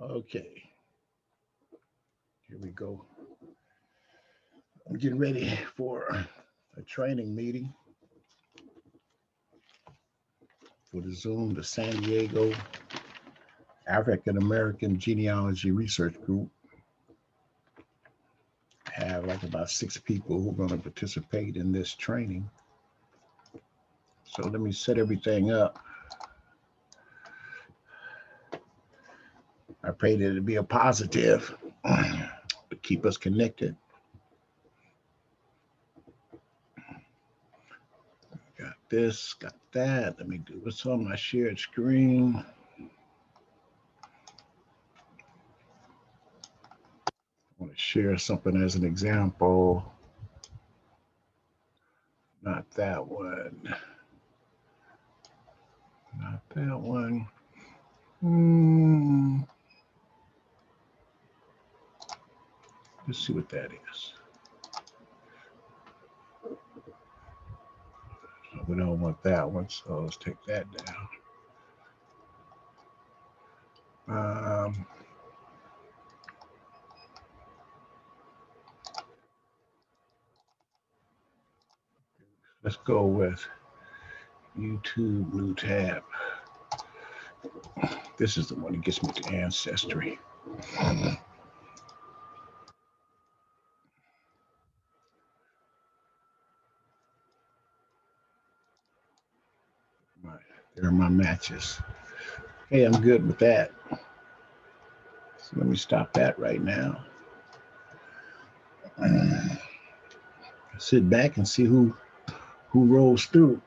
Okay, here we go. I'm getting ready for a training meeting for the Zoom, the San Diego African American Genealogy Research Group. I have like about 6 people who are going to participate in this training. So let me set everything up. I pray that it'll be a positive to keep us connected. Got this, got that. Let me do what's on my shared screen. I want to share something as an example. Not that one. Not that one. Let's see what that is. So we don't want that one, so let's take that down. Let's go with YouTube new tab. This is the one that gets me to Ancestry. There are my matches. Hey, I'm good with that. So let me stop that right now. Sit back and see who rolls through.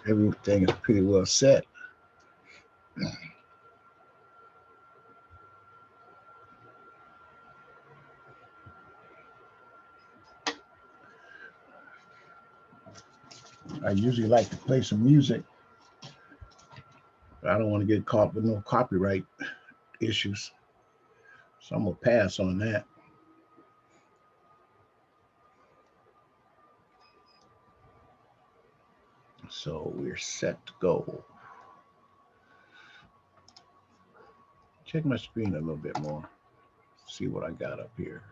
Everything is pretty well set. I usually like to play some music, but I don't want to get caught with no copyright issues. So I'm gonna pass on that. So we're set to go. Check my screen a little bit more. See what I got up here.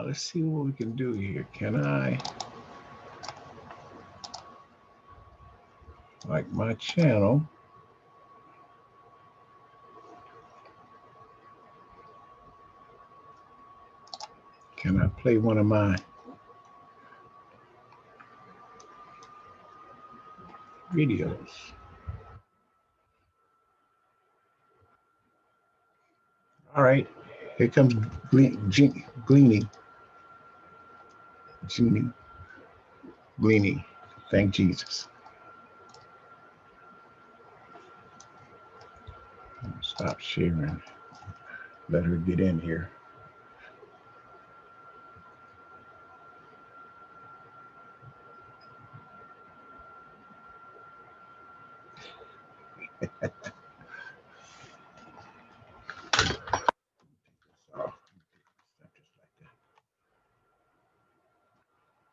Let's see what we can do here. Can I, like my channel, can I play one of my videos? All right, here comes Glennie. Thank Jesus. Stop sharing. Let her get in here.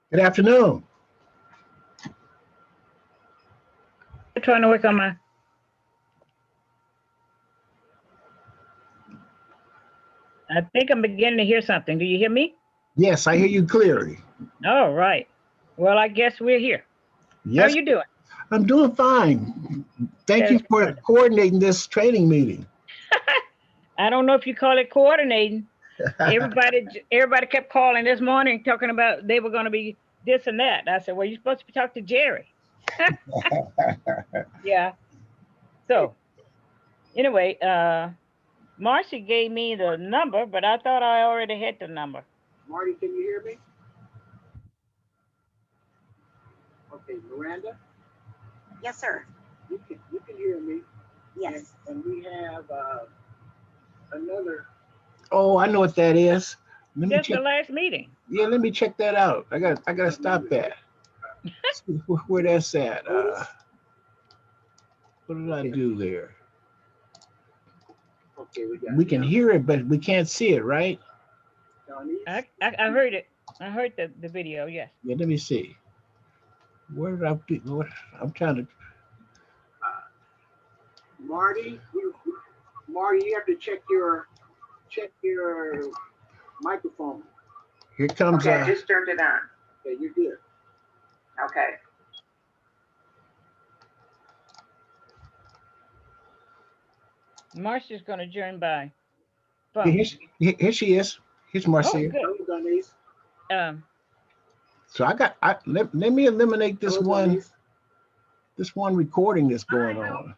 Good afternoon. I'm trying to work on my. I think I'm beginning to hear something. Do you hear me? Yes, I hear you clearly. All right. Well, I guess we're here. Yes. How are you doing? I'm doing fine. Thank you for coordinating this training meeting. I don't know if you call it coordinating. Everybody kept calling this morning talking about they were going to be this and that. I said, well, you're supposed to be talking to Jerry. Yeah. So anyway, Marcia gave me the number, but I thought I already had the number. Marty, can you hear me? Okay, Miranda? Yes, sir. You can hear me. Yes. And we have another. Oh, I know what that is. That's the last meeting. Yeah, let me check that out. I gotta stop that. See where that's at. What did I do there? Okay, we can hear it, but we can't see it, right? I heard it. I heard the video, yes. Yeah, let me see. Where did I be? I'm trying to. Marty, Marty, you have to check your microphone. Here comes. Okay, I just turned it on. Okay, you're good. Okay. Marcia's going to join by Here, phone. here she is. Here's Oh, Marcia. good. Hello, Denise. So let me eliminate this Hello, one. Denise. This one recording that's going on.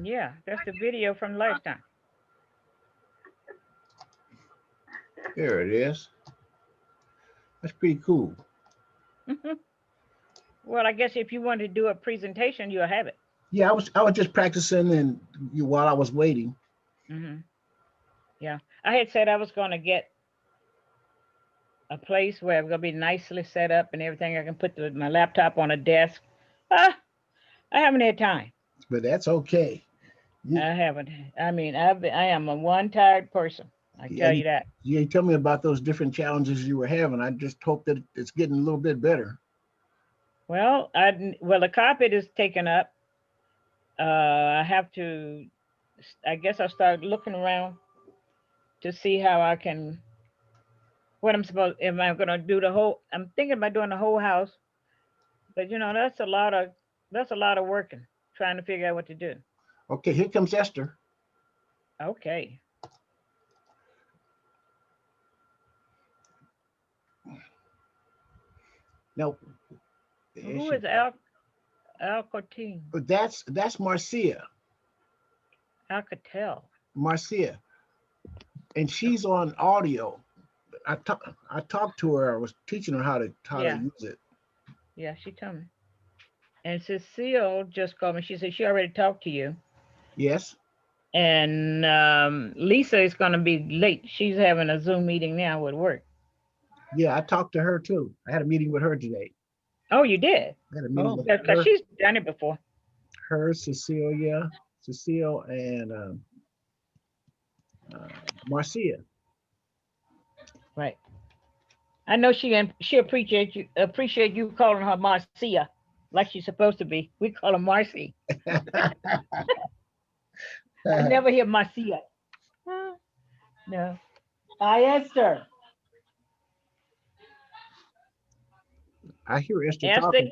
Yeah, that's the video from last time. There it is. That's pretty cool. Well, I guess if you want to do a presentation, you'll have it. Yeah, I was just practicing and while I was waiting. Yeah, I had said I was going to get a place where it's going to be nicely set up and everything. I can put my laptop on a desk. I haven't had time. But that's okay. I haven't. I mean, I am a one tired person. I tell you that. You tell me about those different challenges you were having. I just hope that it's getting a little bit better. Well, the carpet is taken up. I have to. I guess I'll start looking around to see how I can. What I'm supposed. Am I going to do the whole? I'm thinking about doing the whole house, but that's a lot of working, trying to figure out what to do. Okay, here comes Esther. Okay. No. Who is Alcoteen? That's Marcia. Alcatel. Marcia. And she's on audio. I talked to her. I was teaching her how to use it. Yeah, she told me. And Cecile just called me. She said she already talked to you. Yes. And Lisa is going to be late. She's having a Zoom meeting now with work. Yeah, I talked to her too. I had a meeting with her today. Oh, you did? I had a meeting with because her. she's done it before. Her, Cecile, and Marcia. Right. I know she appreciate you calling her Marcia like she's supposed to be. We call her Marcy. I never hear Marcia. No. Hi, Esther. I hear Esther Esther, talking.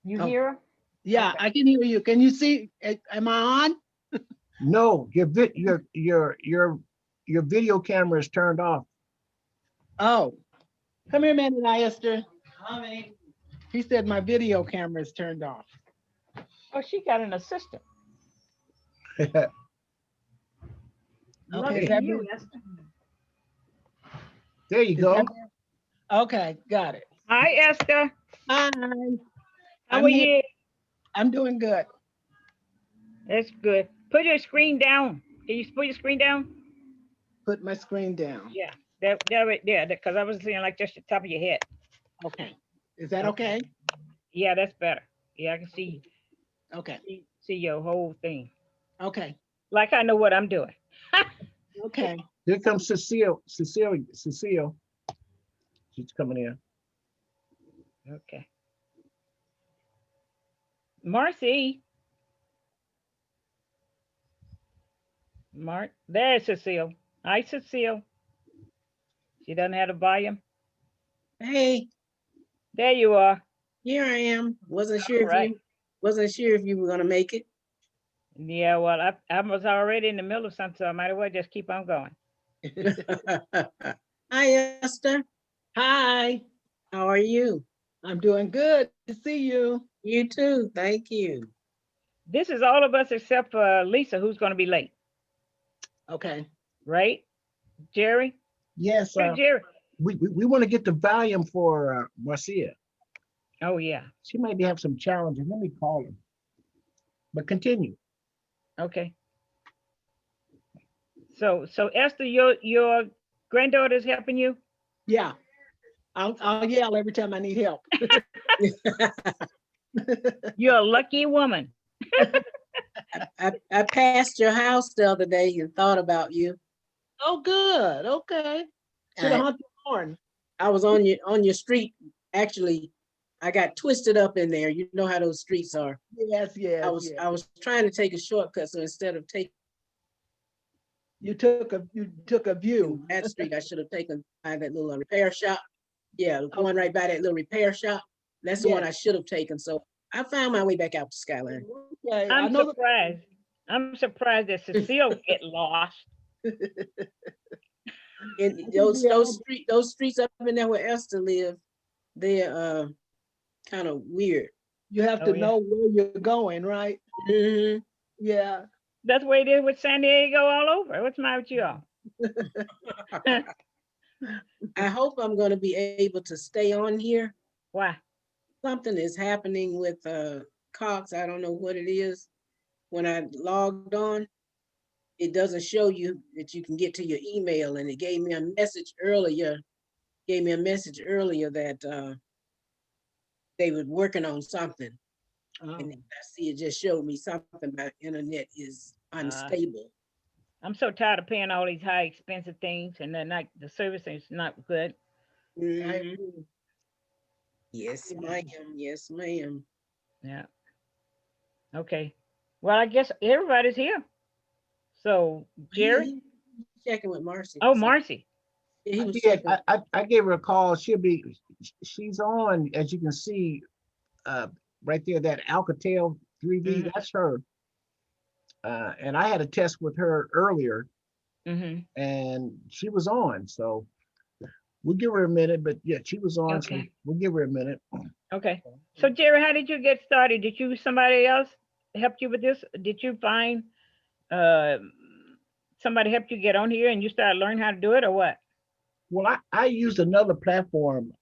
you hear her? Yeah, Okay. I can hear you. Can you see? Am I on? No, your video camera is turned off. Oh, come here a minute, Esther. Hi. He said my video camera is turned off. Oh, she got an assistant. Okay, Lucky is that you, better? Esther. There you Is go. that better? Okay, got it. Hi, Esther. Hi. How I'm are here. you? I'm doing good. That's good. Put your screen down. Can you put your screen down? Put my screen down. Yeah, that right there. Because I was seeing like just the top of your head. Okay. Is that okay? Yeah, that's better. Yeah, I can see Okay. see your whole thing. Okay. Like I know what I'm doing. Okay. Here comes Cecile. She's coming in. Okay. Marcy. There's Cecile. Hi, Cecile. She doesn't have a volume. Hey, There you are. here I am. Wasn't sure Right. if you were gonna make it. Yeah, well, I was already in the middle of something, so I might as well just keep on going. Hi, Esther. Hi. How are you? I'm doing good to see you. You too. Thank you. This is all of us except for Lisa, who's going to be late, Okay. right? Jerry? Yes, Hey, Jerry. we want to get the volume for Marcia. Oh, yeah. She might have some challenges. Let me call her. But continue. Okay. So Esther, your granddaughter's helping you? Yeah. I'll yell every time I need help. You're a lucky woman. I passed your house the other day and thought about you. Oh, good. Okay. Should have honked the horn. I was on your street. Actually, I got twisted up in there. You know how those streets are. Yes, yes, I was trying to take a shortcut, so instead of taking You took a view. that street, I should have taken by that little repair shop. Yeah, the one right by that little repair shop. That's the one I should have taken. So I found my way back out to Skyline. Okay, I I'm know surprised. I'm surprised that Cecile get lost. And think we all- those streets up in there where Esther lived, they're kind of weird. you have Oh, to yeah. know where you're going, right? Mhm. Yeah. That's the way it is with San Diego all over. What's the matter with y'all? I hope I'm going to be able to stay on here. Why? Something is happening with Cox. I don't know what it is. When I logged on, it doesn't show you that you can get to your email, and it gave me a message earlier. That they were working on something, and I see it just showed me something. My internet is unstable. I'm so tired of paying all these high expensive things and then not the service is not good. Mhm. Yes, ma'am. Yes, ma'am. Yeah. Okay. Well, I guess everybody's here. So Jerry. He checking with Marcy. Oh, Marcy. Yeah, he was Yeah, checking. I gave her a call. She's on, as you can see, right there, that Alcatel 3V, Mhm. that's her. And I had a test with her earlier and she was on. So we'll give her a minute, but yeah, she was on. So Okay. we'll give her a minute. Okay. So Jerry, how did you get started? Did you somebody else help you with this? Did you find somebody helped you get on here and you started learning how to do it or what? Well, I used another platform,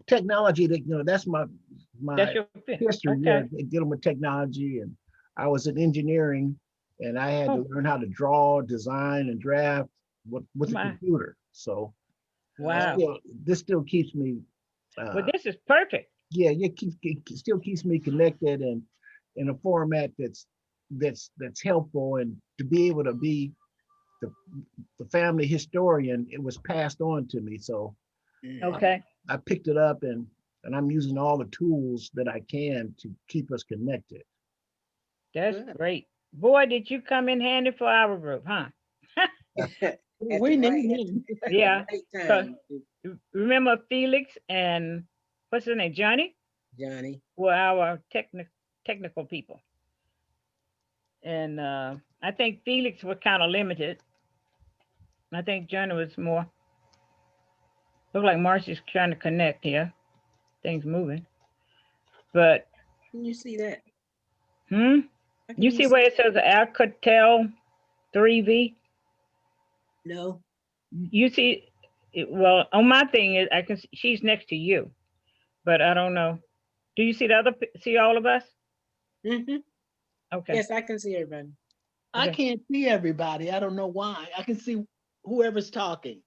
technology that, that's my That's your history, okay. dealing with technology. And I was in engineering and I had to Oh. learn how to draw, design, and draft with the My. computer. So Wow. this still keeps me, Well, this is perfect. yeah, it still keeps me connected and in a format that's helpful, and to be able to be the family historian, it was passed on to me. So Okay. I picked it up and I'm using all the tools that I can to keep us connected. That's Good. great. Boy, did you come in handy for our group, huh? We need him. Yeah. Right 'Cause time, remember Felix and what's his name? Johnny Johnny. were our technical people. And I think Felix was kind of limited. I think Johnny was more. Look like Marcia's trying to connect here. Things moving. But Can you see that? How Can you see where it says Alcatel 3V? No. You see, well, on my thing is I can see she's next to you, but I don't know. Do you see see all of us? Mm-hmm. Okay. Yes, I can see everybody. I Okay. can't see everybody. I don't know why. I can see whoever's talking.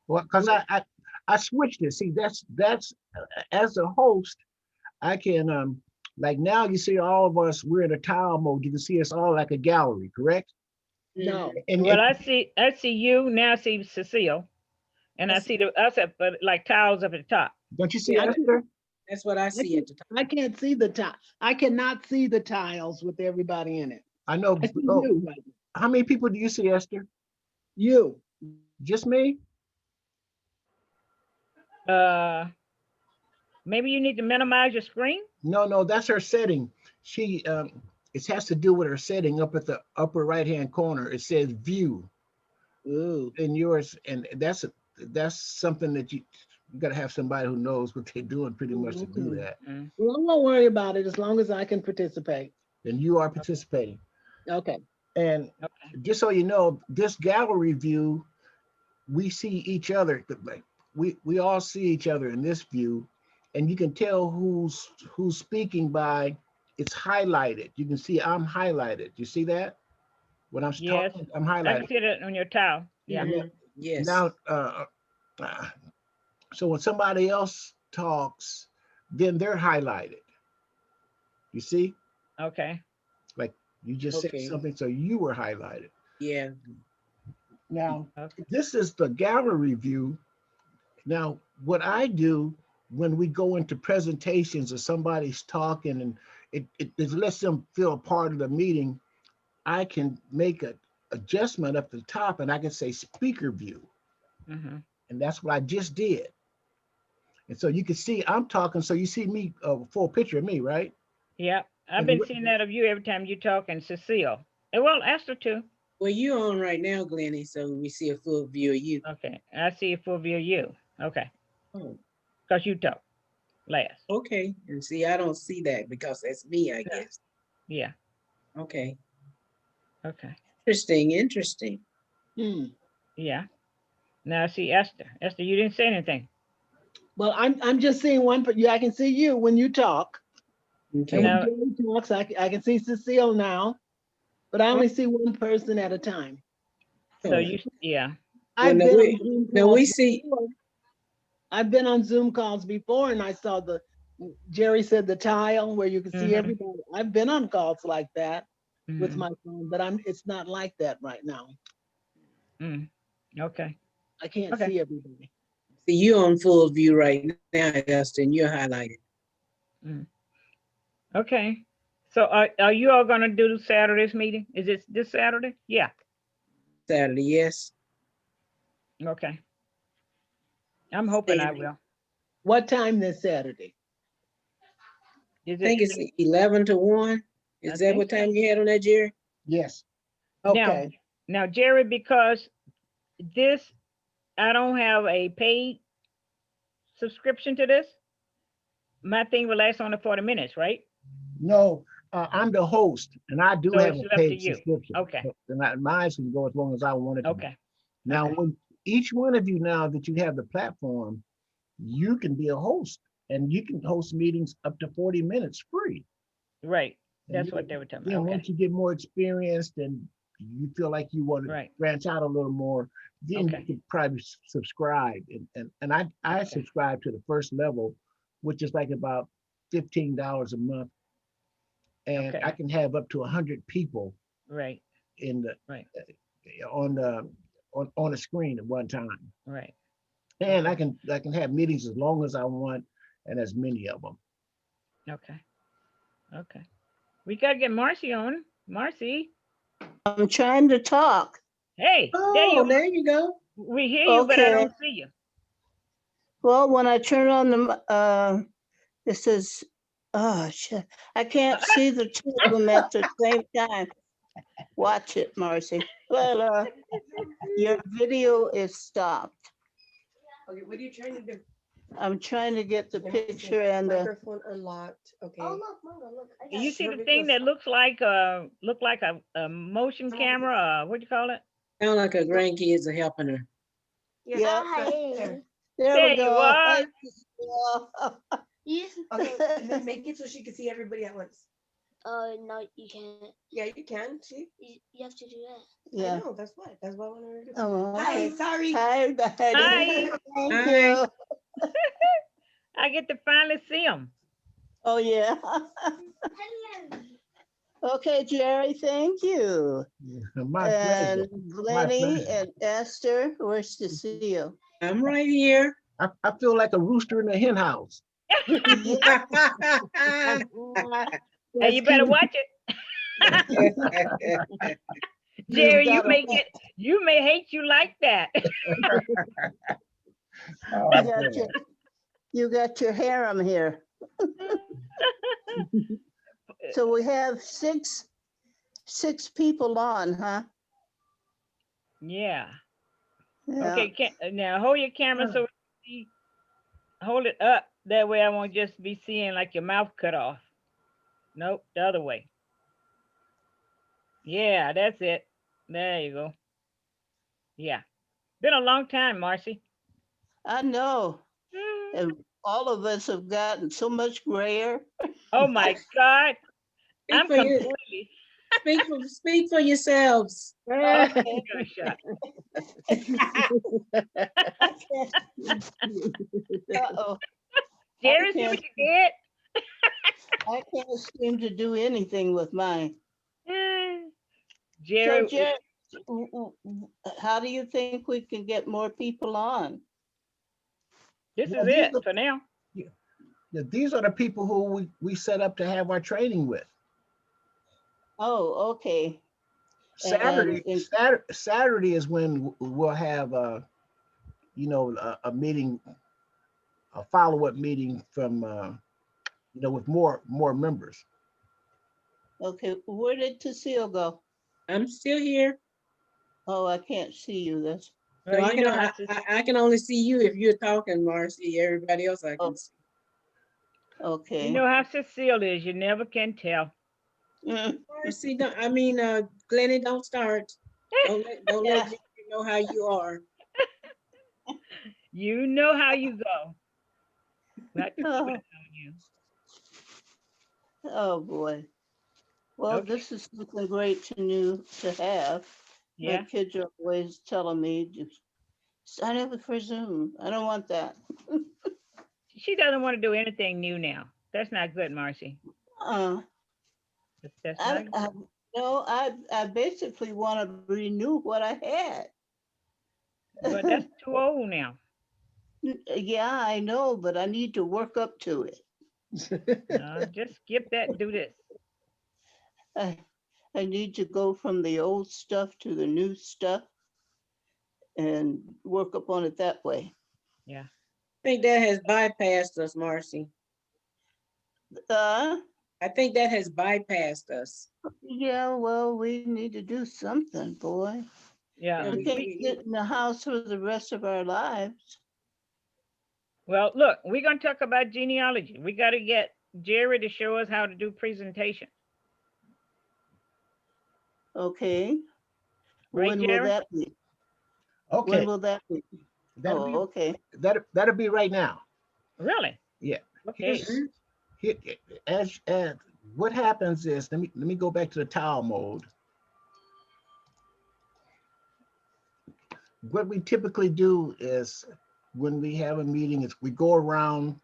Well, because I switched it. See, that's as a host, I can like now you see all of us, we're in a tile mode. You can see us all like a gallery, correct? No. And Well, I see you now. I see Cecile, and I see us up, but like tiles up at the top. don't you see Yeah, Esther? That's what I see at the top. I can't see the tile. I cannot see the tiles with everybody in it. I know. I see Oh, you. Right? how many people do you see, Esther? You. Just me? Maybe you need to minimize your screen. No, that's her setting. She it has to do with her setting up at the upper right hand corner. It says view. Ooh. In yours, and that's something that you got to have somebody who knows what they're doing pretty much to do that. Well, I won't worry about it as long as I can participate. And you are participating. Okay. And just so you know, this gallery view, we see each other. Like we all see each other in this view, and you can tell who's speaking by it's highlighted. You can see I'm highlighted. You see that? When I'm Yes. talking, I'm I highlighted. can see that on your tile. Yeah. Mhm. Yes. Now, so when somebody else talks, then they're highlighted. You see? Okay. Like you just said Okay. something, so you were highlighted. Yeah. Now, Okay. this is the gallery view, Now, what I do when we go into presentations or somebody's talking and it lets them feel a part of the meeting, I can make an adjustment up the top and I can say speaker view. Mm-hmm. And that's what I just did. And so you can see I'm talking, so you see me, full picture of me, right? Yep. I've And been seeing that of you every time you talk, and Cecile. And well, Esther too. Well, you on right now, Glennie, so we see a full view of you. Okay. I see a full view of you. Okay. Oh, Because you talk last. okay. And see, I don't see that because that's me, I guess. Yeah. Okay. Okay. Interesting, interesting. Hmm. Yeah. Now I see Esther. Esther, you didn't say anything. Well, I'm just seeing one, but yeah, I can see you when you talk. And Okay. when Now, Jerry talks, I can see Cecile now, but I only see one person at a time. so Oh, you, yeah. well, I've now been we, on Zoom now we calls see, before. I've been on Zoom calls before and I saw Jerry said the tile where you can see Mhm. everybody. I've been on calls like that with Mhm. my phone, but it's not like that right now. Mm. Okay. I can't Okay. see everybody. see you on full view right now, Dustin. You're highlighted. Mm. Okay. So are you all gonna do Saturday's meeting? Is it this Saturday? Yeah. Saturday, yes. Okay. I'm hoping I will. What time this Saturday? Is I think it it's 11 to 1. I Is that think what so. time you had on that, Jerry? Yes. Now, Okay. now, Jerry, because this, I don't have a paid subscription to this. My thing will last only 40 minutes, right? No, I'm the host and I do So have it's a left to paid you. subscription. Okay. Mine can go as long as I want it to. Okay. Now, Okay. when each one of you now that you have the platform, you can be a host and you can host meetings up to 40 minutes free. Right. And That's what they were telling me. then Okay. once you get more experienced and you feel like you want to Right. branch out a little more, then Okay. you can probably subscribe. And I Okay. subscribe to the first level, which is like about $15 a month. And I Okay. can have up to 100 people Right. in the Right. on the on a screen at one time. Right. And Okay. I can have meetings as long as I want and as many of them. Okay. Okay. We gotta get Marcy on. Marcy. I'm trying to talk. Hey, there you Oh, are. there you go. We hear you, but I Okay. don't see you. Well, when I turn on it says, oh, shit. I can't see the two of them at the same time. Watch it, Marcy. Well, your video is stopped. Okay, what are you trying to do? I'm trying to get the Let me see. picture and the, Microphone unlocked, okay. Oh, look, Mama, look. I got You it. see Your the thing video's that looks like a motion camera, what do you call it? Sound like her grandkids are helping her. Yeah, yeah, there. there There we you go. are. Thank you. Okay, and then make it so she can see everybody at once. No, you can't. Yeah, you can, see? You have to do that. I Yeah. know, that's why I wanted her to do. Oh, Hi, okay. sorry. Hi, Daddy. Hi. Thank Hi. you. I get to finally see them. Oh, yeah. Hello. Okay, Jerry, thank you. My pleasure. And Glennie pleasure. and Esther, where's Cecile? I'm right here. I feel like a rooster in a hen house. Yeah. Hey, you better watch it. Jerry, you may hate you like that. Oh, You got your harem here. So we have six people on, huh? Yeah. Yeah. Okay, now hold your camera so we see, hold it up. That way I won't just be seeing like your mouth cut off. Nope, the other way. Yeah, that's it. There you go. Yeah. Been a long time, Marcy. I know. Mm. And all of us have gotten so much grayer. Oh my God. Speak I'm for you. completely Speak for yourselves. Okay. shut. Uh-oh. Jerry, see what you did? I can't seem to do anything with mine. Mm. So Jerry, Jerry, how do you think we can get more people on? This Well, is these it are, for now. yeah, these are the people who we set up to have our training with. Oh, okay. Saturday, And Saturday is when we'll have you know, a meeting, a follow-up meeting from you know, with more members. okay, where did Cecile go? I'm still here. Oh, I can't see you. That's No, Well, you know how I can only see you if you're talking, Marcy. Everybody else I oh, can see. okay. you know how Cecile is. You never can tell. Mm, Marcy, Glennie, don't start. Don't let yeah. Jeffrey know how you are. You know how you go. Not too Oh, much on you. oh boy. Well, Okay. this is something great to have. My Yeah. kids are always telling me to sign up for Zoom. I don't want that. She doesn't want to do anything new now. That's not good, Marcy. Uh, That's I, not good. I no, I basically want to renew what I But had. that's too old now. Yeah, I know, but I need to work up to it. No, just skip that and do this. I, I need to go from the old stuff to the new stuff and work up on it that way. Yeah. I think that has bypassed us, Marcy. Uh, I think that has bypassed us. yeah, well, we need to do something, boy. Yeah. Yeah, We can't We sit in the house for the rest of our lives. well, look, we're gonna talk about genealogy. We gotta get Jerry to show us how to do presentation. Okay. Right, When will Jerry? that be? When Okay, will that be? that'll be Oh, okay. that'll be right now. Really? Yeah. Okay. Here's here, as what happens is, let me go back to the tile mode. What we typically do is when we have a meeting is we go around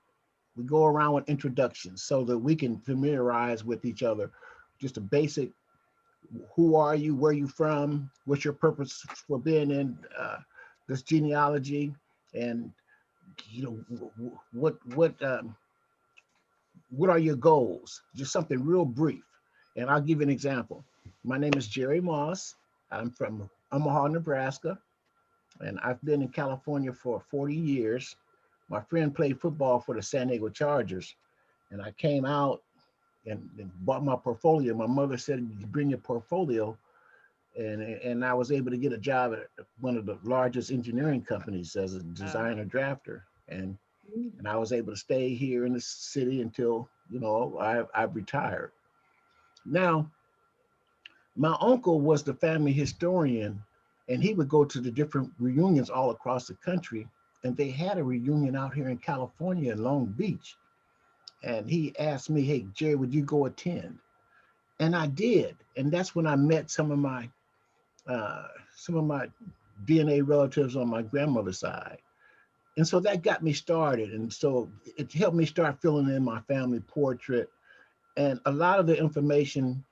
with introductions so that we can familiarize with each other. Just a basic, who are you, where you from, what's your purpose for being in this genealogy, and you know what are your goals? Just something real brief. And I'll give you an example. My name is Jerry Moss. I'm from Omaha, Nebraska, and I've been in California for 40 years. My friend played football for the San Diego Chargers, and I came out and bought my portfolio. My mother said, "You bring your portfolio," and I was able to get a job at one of the largest engineering companies as a designer drafter, and I was able to stay here in the city until I've retired. Now, my uncle was the family historian, and he would go to the different reunions all across the country. And they had a reunion out here in California in Long Beach. And he asked me, "Hey, Jerry, would you go attend?" And I did. And that's when I met uh, some of my DNA relatives on my grandmother's side. And so that got me started. And so it helped me start filling in my family portrait. And a lot of the information,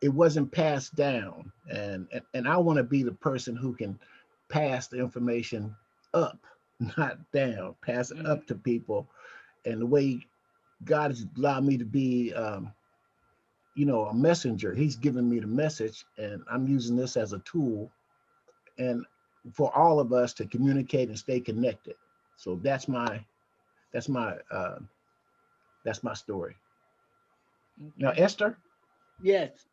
it wasn't passed down. And I want to be the person who can pass the information up, not down, pass it up to people. And the way God has allowed me to be, a messenger, He's given me the message, and I'm using this as a tool, and for all of us to communicate and stay connected. So that's my that's my uh, that's my story. Now, Okay. Esther, Yes.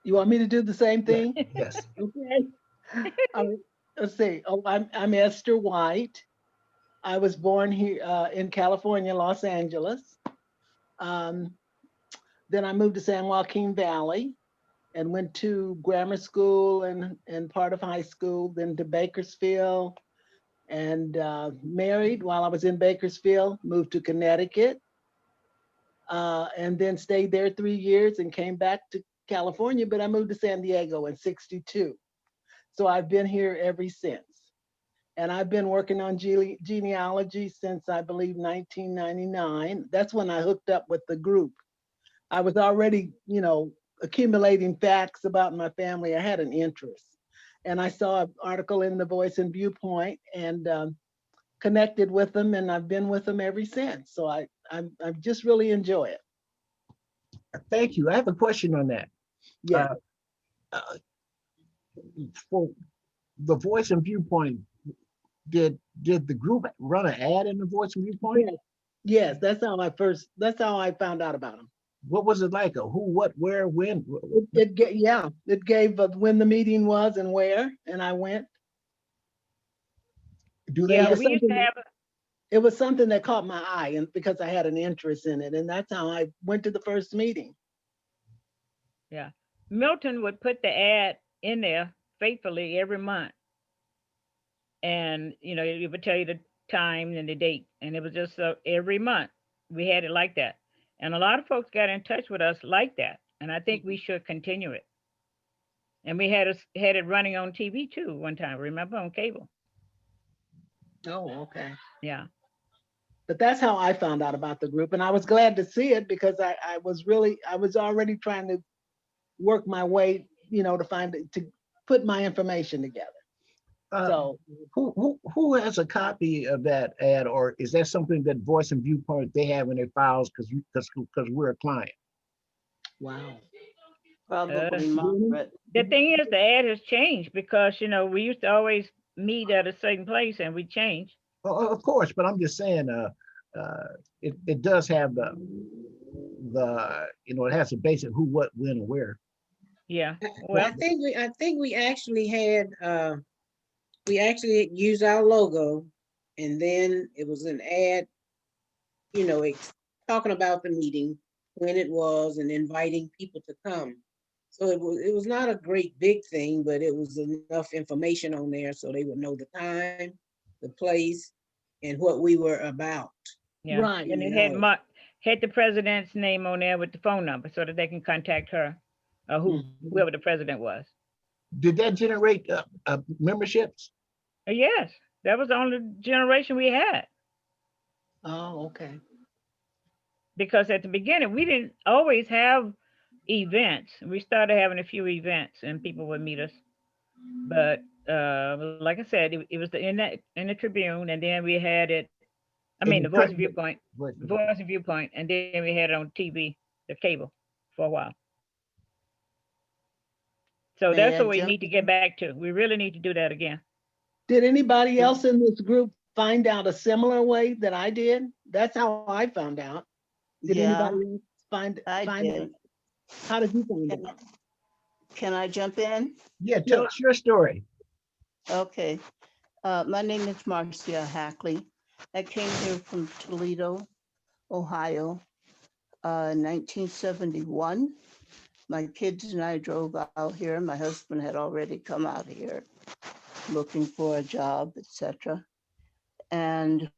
You want me to do the same yeah, thing? yes, Okay. Um, let's see. Oh, I'm Esther White. I was born here in California, Los Angeles. Um, then I moved to San Joaquin Valley and went to grammar school and part of high school, then to Bakersfield, and married while I was in Bakersfield, moved to Connecticut, and then stayed there 3 years and came back to California, but I moved to San Diego in '62. So I've been here ever since. And I've been working on genealogy since I believe 1999. That's when I hooked up with the group. I was already, accumulating facts about my family. I had an interest. And I saw an article in the Voice and Viewpoint and connected with them, and I've been with them ever since. So I just really enjoy it. Thank you. I have a question on that. Yeah. Uh, for the Voice and Viewpoint, did the group run an ad in the Voice and Viewpoint? Yes, that's how I found out about them. What was it like? Who, what, where, when? It gave when the meeting was and where, and I went. Do they Yeah, have we used to have, It was something that caught my eye, and because I had an interest in it, and that's how I went to the first meeting. yeah. Milton would put the ad in there faithfully every month. And, it would tell you the time and the date. And it was just every month we had it like that. And a lot of folks got in touch with us like that. And I think we should continue it. And we had it running on TV too one time, remember, on cable. Oh, okay. Yeah. But that's how I found out about the group, and I was glad to see it because I was already trying to work my way, to put my information together. So who has a copy of that ad, or is that something that Voice and Viewpoint they have in their files because we're a client? wow. Probably Margaret. The thing is, the ad has changed because, we used to always meet at a certain place and we changed. Oh, of course, but I'm just saying, it does have the it has a basic who, what, when, and where. Yeah. Well, Well, I think we actually had we actually used our logo, and then it was an ad, talking about the meeting, when it was, and inviting people to come. So it was not a great big thing, but it was enough information on there so they would know the time, the place, and what we were about. yeah. Right. And it had the president's name on there with the phone number so that they can contact her or whoever the president was. Did that generate memberships? Yes, that was the only generation we had. Oh, okay. Because at the beginning, we didn't always have events. We started having a few events and people would meet us. But like I said, it was in the Tribune, and then we had it, the Voice and Viewpoint, Voice and Viewpoint, and then we had it on TV, the cable, for a while. So May that's I what we jump need to get back to. We really need to do that again. Did anybody else in this group find out a similar way that I did? That's how I found out. Did Yeah, anybody else find I out? did. How did you find out? Can I jump in? Yeah, tell us your story. Okay. My name is Marcia Hackley. I came here from Toledo, Ohio, in 1971. My kids and I drove out here. My husband had already come out here looking for a job, etc. And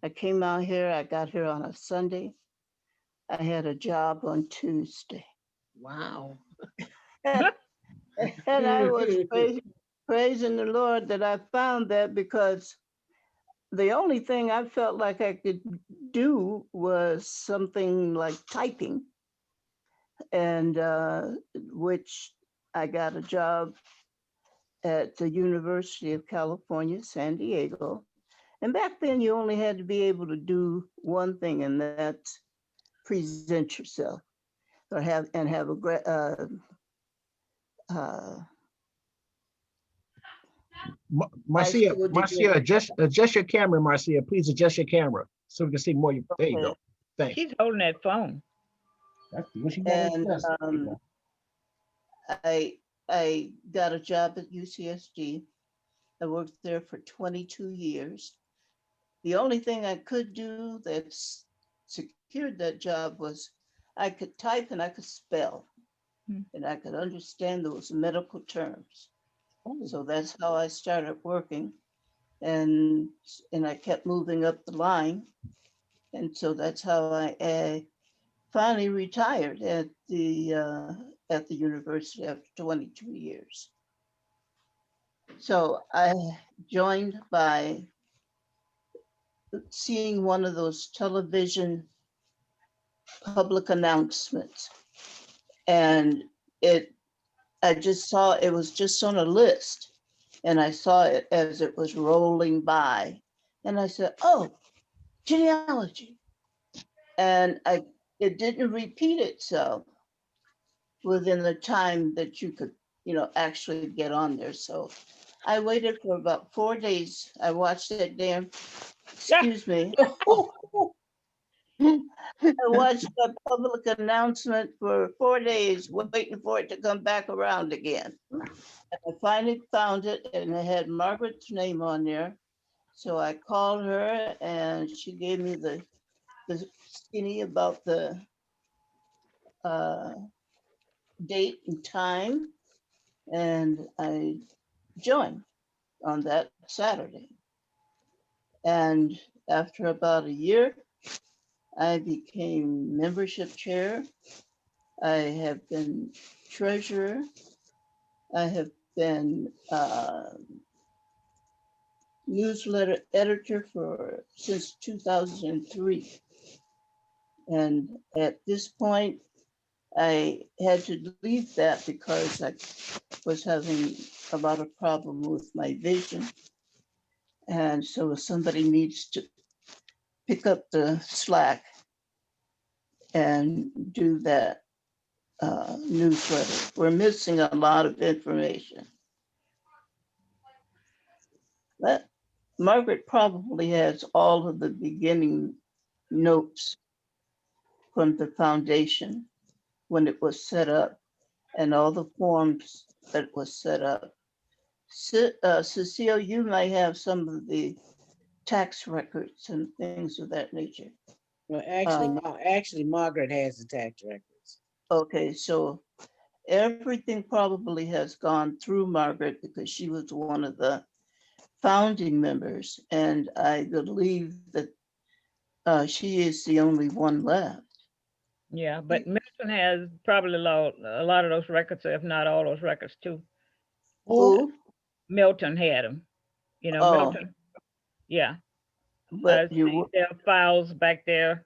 I came out here. I got here on a Sunday. I had a job on Tuesday. Wow. And I was praising the Lord that I found that, because the only thing I felt like I could do was something like typing, and which I got a job at the University of California, San Diego. And back then you only had to be able to do one thing, and that's present yourself or have a Marcia, adjust your camera, Marcia. Please adjust your camera so we can see more. There you go. Thanks. She's holding that phone. That's what she got. And I got a job at UCSD. I worked there for 22 years. The only thing I could do that secured that job was I could type and I could spell, and I could understand those medical terms. So that's how I started working, and I kept moving up the line, and so that's how I finally retired at the university after 22 years. So I joined by seeing one of those television public announcements, and I just saw it was just on a list, and I saw it as it was rolling by, And I said, oh, genealogy. And it didn't repeat itself within the time that you could, actually get on there. So I waited for about 4 days. I watched that damn, excuse me, I watched the public announcement for 4 days, waiting for it to come back around again. I finally found it, and it had Margaret's name on there. So I called her, and she gave me the skinny about the uh, date and time, and I joined on that Saturday. And after about a year, I became membership chair. I have been treasurer. I have been newsletter editor since 2003. And at this point, I had to leave that because I was having a lot of problem with my vision. And so somebody needs to pick up the slack and do that newsletter. We're missing a lot of information. But Margaret probably has all of the beginning notes from the foundation when it was set up and all the forms that was set up. Cecile, you might have some of the tax records and things of that nature. Well, actually, Margaret has the tax records. Okay, so everything probably has gone through Margaret because she was one of the founding members, and I believe that she is the only one left. Yeah, but Milton has probably a lot of those records, if not all those records too. Who? Milton had them. Oh, Milton. Yeah, I but see there are files back there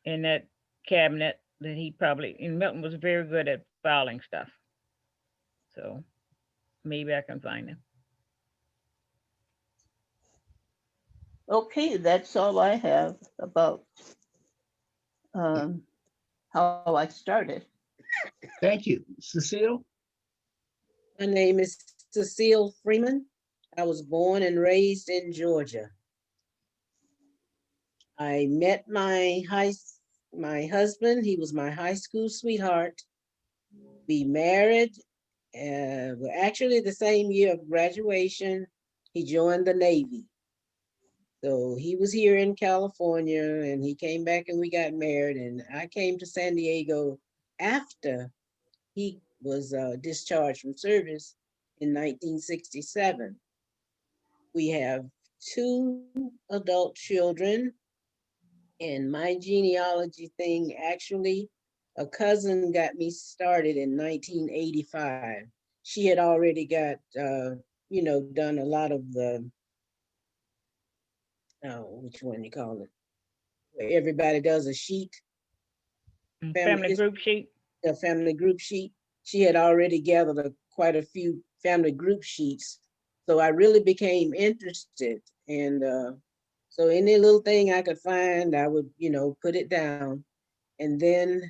in that cabinet that he probably. And Milton was very good at filing stuff, so maybe I can find him. okay, that's all I have about how I started. Thank you. Cecile? My name is Cecile Freeman. I was born and raised in Georgia. I met my husband. He was my high school sweetheart. We married. Actually, the same year of graduation, he joined the Navy. So he was here in California, and he came back and we got married. And I came to San Diego after he was discharged from service in 1967. We have 2 adult children, and my genealogy thing, actually, a cousin got me started in 1985. She had already got, done a lot of the, which one you call it? Where everybody does a sheet. Family group sheet. A family group sheet. She had already gathered quite a few family group sheets. So I really became interested. And so any little thing I could find, I would, put it down. And then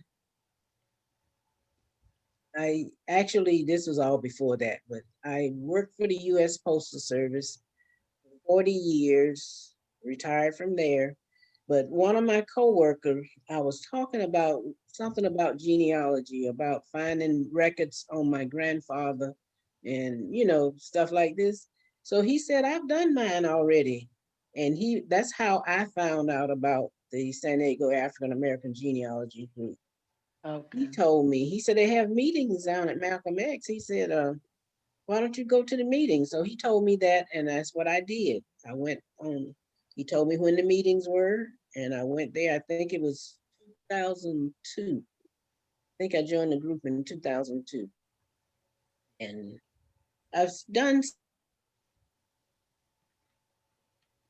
this was all before that, but I worked for the US Postal Service for 40 years, retired from there. But one of my coworkers, I was talking about something about genealogy, about finding records on my grandfather and, stuff like this. So he said, I've done mine already. And that's how I found out about the San Diego African American Genealogy Group. Okay. He told me, he said, they have meetings down at Malcolm X. He said, why don't you go to the meeting? So he told me that, and that's what I did. I went on, he told me when the meetings were, and I went there. I think it was 2002. I think I joined the group in 2002. And I've done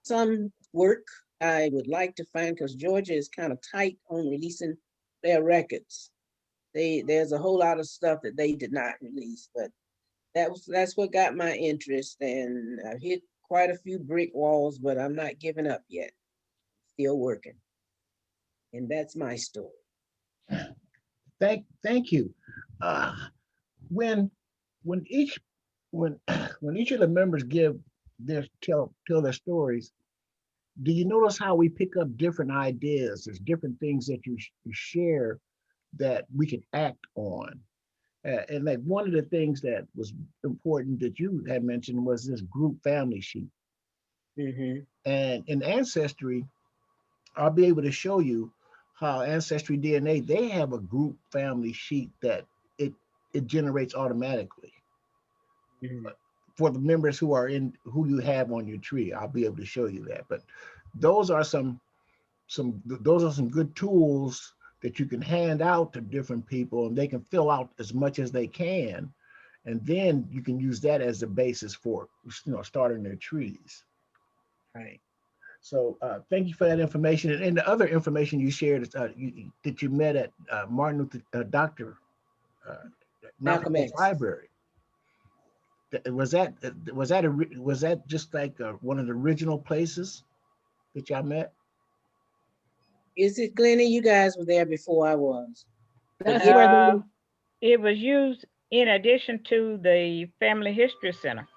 some work I would like to find, because Georgia is kind of tight on releasing their records. There's a whole lot of stuff that they did not release, but that's what got my interest. And I've hit quite a few brick walls, but I'm not giving up yet. Still working. And that's my story. Thank you. Uh, when when each when when each of the members give tell their stories, do you notice how we pick up different ideas? There's different things that you share that we can act on. And like one of the things that was important that you had mentioned was this group family sheet. Mm-hmm. And in Ancestry, I'll be able to show you how Ancestry DNA, they have a group family sheet that it it generates automatically Mm-hmm. for the members who you have on your tree. I'll be able to show you that. But those are those are some good tools that you can hand out to different people and they can fill out as much as they can. And then you can use that as the basis for starting their trees. Right. So thank you for that information. And the other information you shared is that you met at Martin Luther Dr. Uh, Malcolm Malcolm X X. Library. Was that just like one of the original places that y'all met? Is it Glennie? You guys were there before I was. That's Yeah. where Uh, it was used in addition to the Family History Center.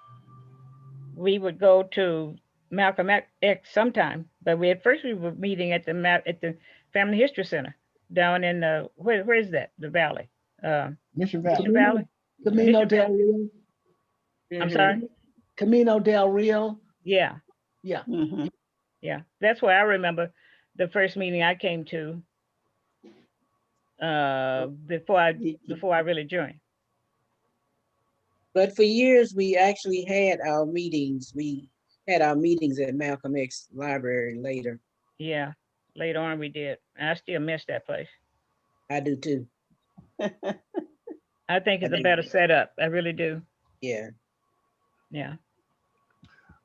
We would go to Malcolm X sometime, but at first we were meeting at the Family History Center down in where is that? The Valley, Mission Mission Valley. Valley. Camino Mission del Valley. Rio. I'm Mhm. sorry. Camino del Rio. Yeah, Yeah. Mhm. yeah. That's where I remember the first meeting I came to before I really joined. But for years, we actually had our meetings. We had our meetings at Malcolm X Library later. Yeah, later on we did. And I still miss that place. I do too. I think I it's a do. better setup. I really do. Yeah. Yeah.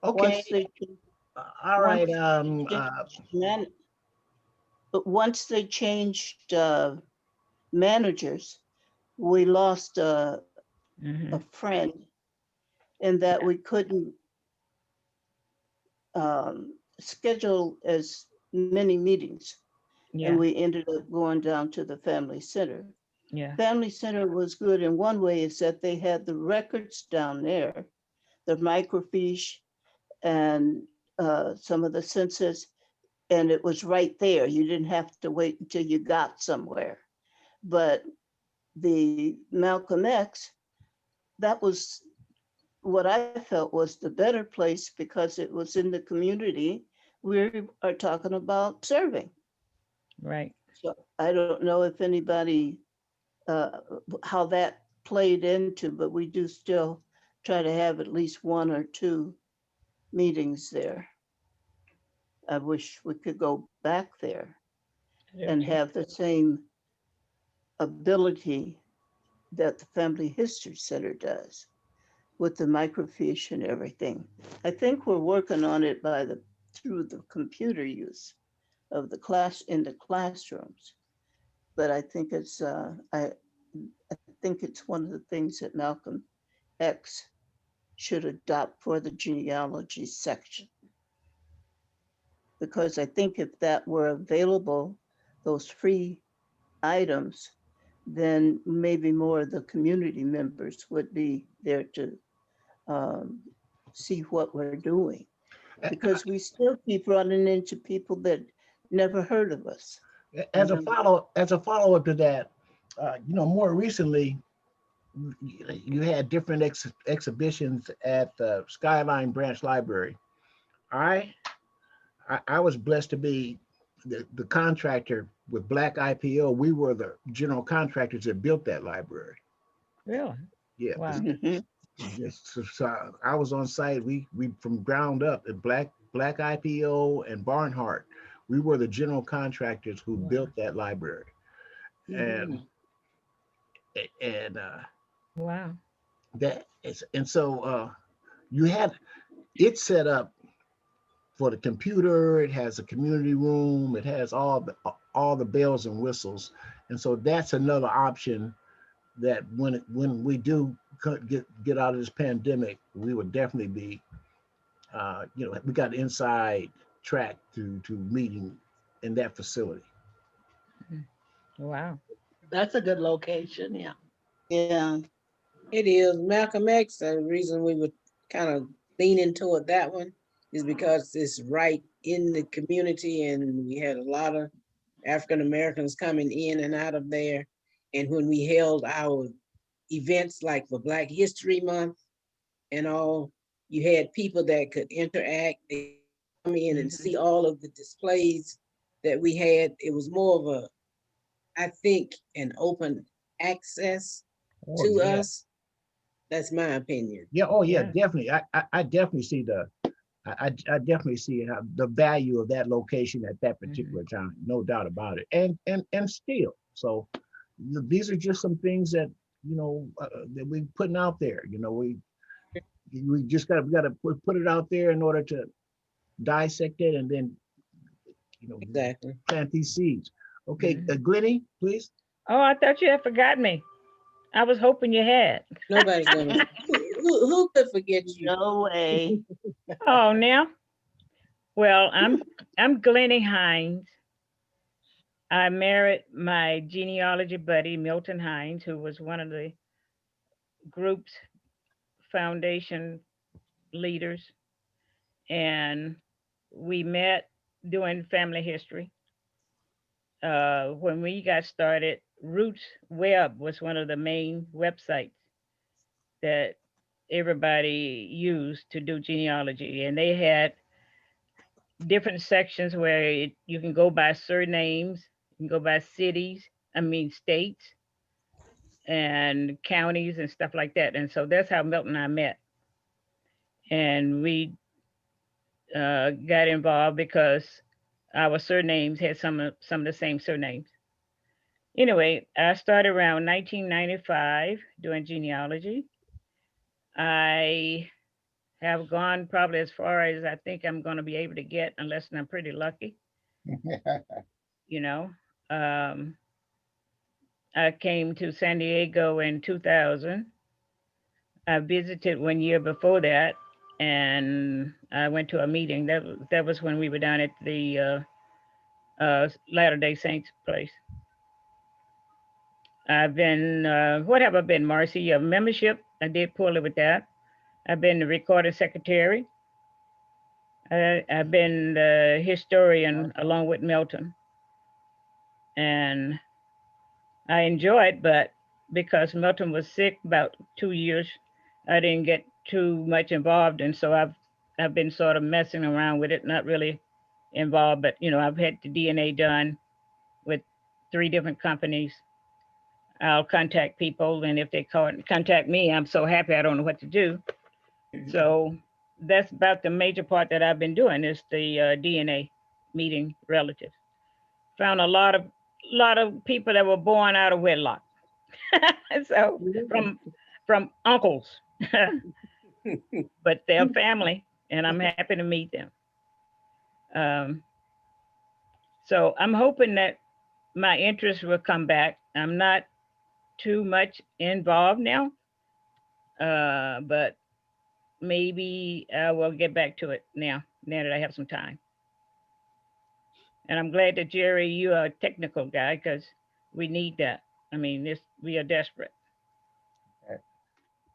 Okay. Once they All right. man, but once they changed managers, we lost a Hmm. friend in that we couldn't schedule as many meetings, and Yeah. we ended up going down to the family center. Yeah. Family center was good in one way is that they had the records down there, the microfiche and some of the census, and it was right there. You didn't have to wait until you got somewhere. But the Malcolm X, that was what I felt was the better place because it was in the community. We are talking about serving. Right. So I don't know if anybody, uh, how that played into, but we do still try to have at least one or two meetings there. I wish we could go back there and Okay. have the same ability that the Family History Center does with the microfiche and everything. I think we're working on it through the computer use of the class in the classrooms. But I think it's one of the things that Malcolm X should adopt for the genealogy section. Because I think if that were available, those free items, then maybe more of the community members would be there to um, see what we're doing. Because we still keep running into people that never heard of us. As a follow up to that, more recently, you had different exhibitions at the Skyline Branch Library. I was blessed to be the contractor with Black IPO. We were the general contractors that built that library. Really? Yeah. Wow. Mhm. Yes. So I was on site. We from ground up at Black IPO and Barnhart. We were the general contractors who Wow. built that library. And and Wow. you had it set up for the computer. It has a community room. It has all the bells and whistles. And so that's another option that when we do get out of this pandemic, we would definitely be we got inside track to meeting in that facility. Wow. That's a good location, yeah. Yeah. It is Malcolm X. The reason we were kind of leaning toward that one is because it's right in the community, and we had a lot of African Americans coming in and out of there. And when we held our events like for Black History Month and all, you had people that could interact, they come in and see all of the displays that we had. It was more of a, I think, an open access Oh to yeah, us. That's my opinion. yeah. Oh yeah, Yeah. definitely. I definitely see I definitely see how the value of that location at that particular time, no doubt about it. And still, so these are just some things that that we putting out there. We just got to put it out there in order to dissect it and then Exactly. plant these seeds. Okay, Glennie, please. Oh, I thought you had forgotten me. I was hoping you had. Nobody's gonna. Who could forget you? No way. Oh, now. Well, I'm Glennie Hines. I married my genealogy buddy, Milton Hines, who was one of the group's foundation leaders. And we met doing family history. When we got started, Roots Web was one of the main websites that everybody used to do genealogy. And they had different sections where you can go by surnames, you can go by cities, I mean states and counties and stuff like that. And so that's how Milton and I met. And we got involved because our surnames had some of the same surnames. Anyway, I started around 1995 doing genealogy. I have gone probably as far as I think I'm going to be able to get, unless I'm pretty lucky. You know, um, I came to San Diego in 2000. I visited 1 year before that, and I went to a meeting. That was when we were down at the Latter Day Saints place. I've been, what have I been, Marcy? A membership. I did poorly with that. I've been the recording secretary. I've been the historian along with Milton. And I enjoyed, but because Milton was sick about 2 years, I didn't get too much involved. And so I've been sort of messing around with it, not really involved, but I've had the DNA done with 3 different companies. I'll contact people, and if they contact me, I'm so happy I don't know what to do. So that's about the major part that I've been doing is the DNA, meeting relatives. Found a lot of people that were born out of wedlock. So from uncles, but they're family, and I'm happy to meet them. Um, so I'm hoping that my interest will come back. I'm not too much involved now, but maybe I will get back to it now that I have some time. And I'm glad that Jerry, you are a technical guy because we need that. I mean, we are desperate.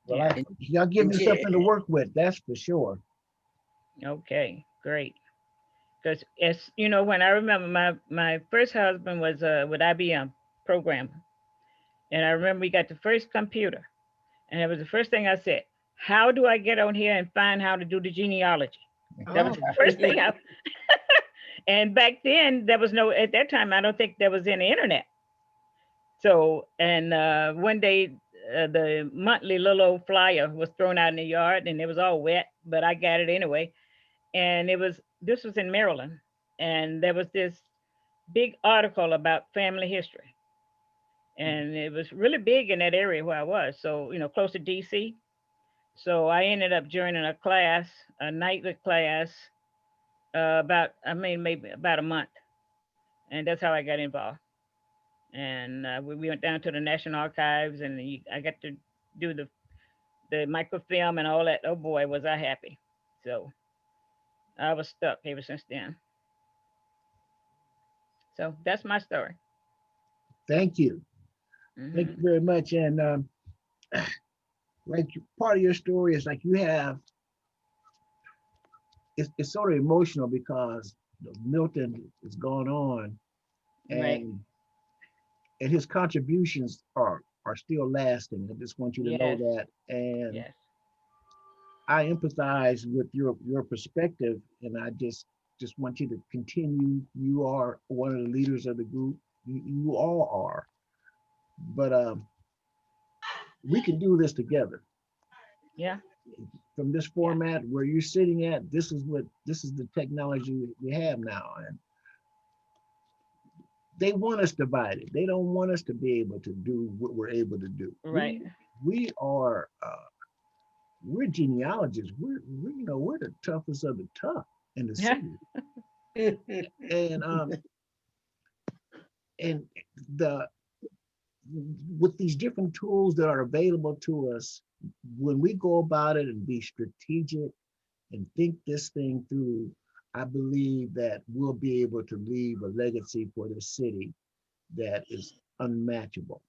Well, Yeah. y'all give And me something to work with, that's for sure. Okay, great. Because as you know, when I remember my first husband was with IBM programmer, and I remember we got the first computer, and it was the first thing I said, how do I get on here and find how to do the genealogy? That was Oh, the first thing I. And back then, there was no. At that time, I don't think there was any internet. So, and one day, the monthly little old flyer was thrown out in the yard, and it was all wet, but I got it anyway. And this was in Maryland, and there was this big article about family history, and it was really big in that area where I was. So, close to DC. So I ended up joining a class, a nightly class, maybe about a month, and that's how I got involved. And we went down to the National Archives, and I got to do the microfilm and all that. Oh boy, was I happy! So I was stuck ever since then. So that's my story. Thank you. Thank Hmm. you very much. And like part of your story is like you have, it's sort of emotional because Milton is gone on, Right. and his contributions are still lasting. I just want you to know Yes. that. And Yes. I empathize with your perspective, and I just want you to continue. You are one of the leaders of the group. You all are. But we can do this together. Yeah. From this Yeah. format where you're sitting at, this is the technology we have now, and they want us divided. They don't want us to be able to do what we're able to do. Right. We are we're genealogists. We're the toughest of the tough in the Yeah. city, and and the with these different tools that are available to us, when we go about it and be strategic and think this thing through, I believe that we'll be able to leave a legacy for the city that is unmatchable.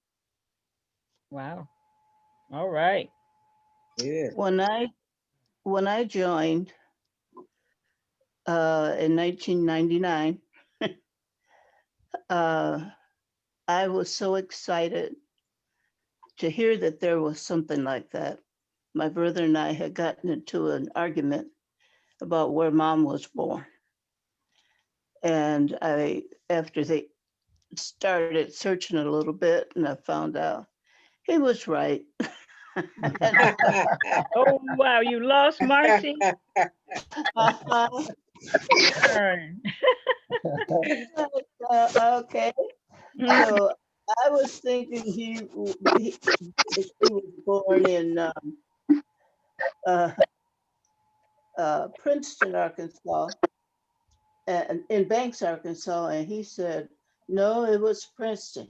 Wow. All right. Good. When I joined in 1999, uh, I was so excited to hear that there was something like that. My brother and I had gotten into an argument about where mom was born. And after they started searching a little bit, and I found out he was right. And, Oh wow, you lost Marcy. uh, Darn. okay, so I was thinking he was born in uh, Princeton, Arkansas, and in Banks, Arkansas, and he said, no, it was Princeton.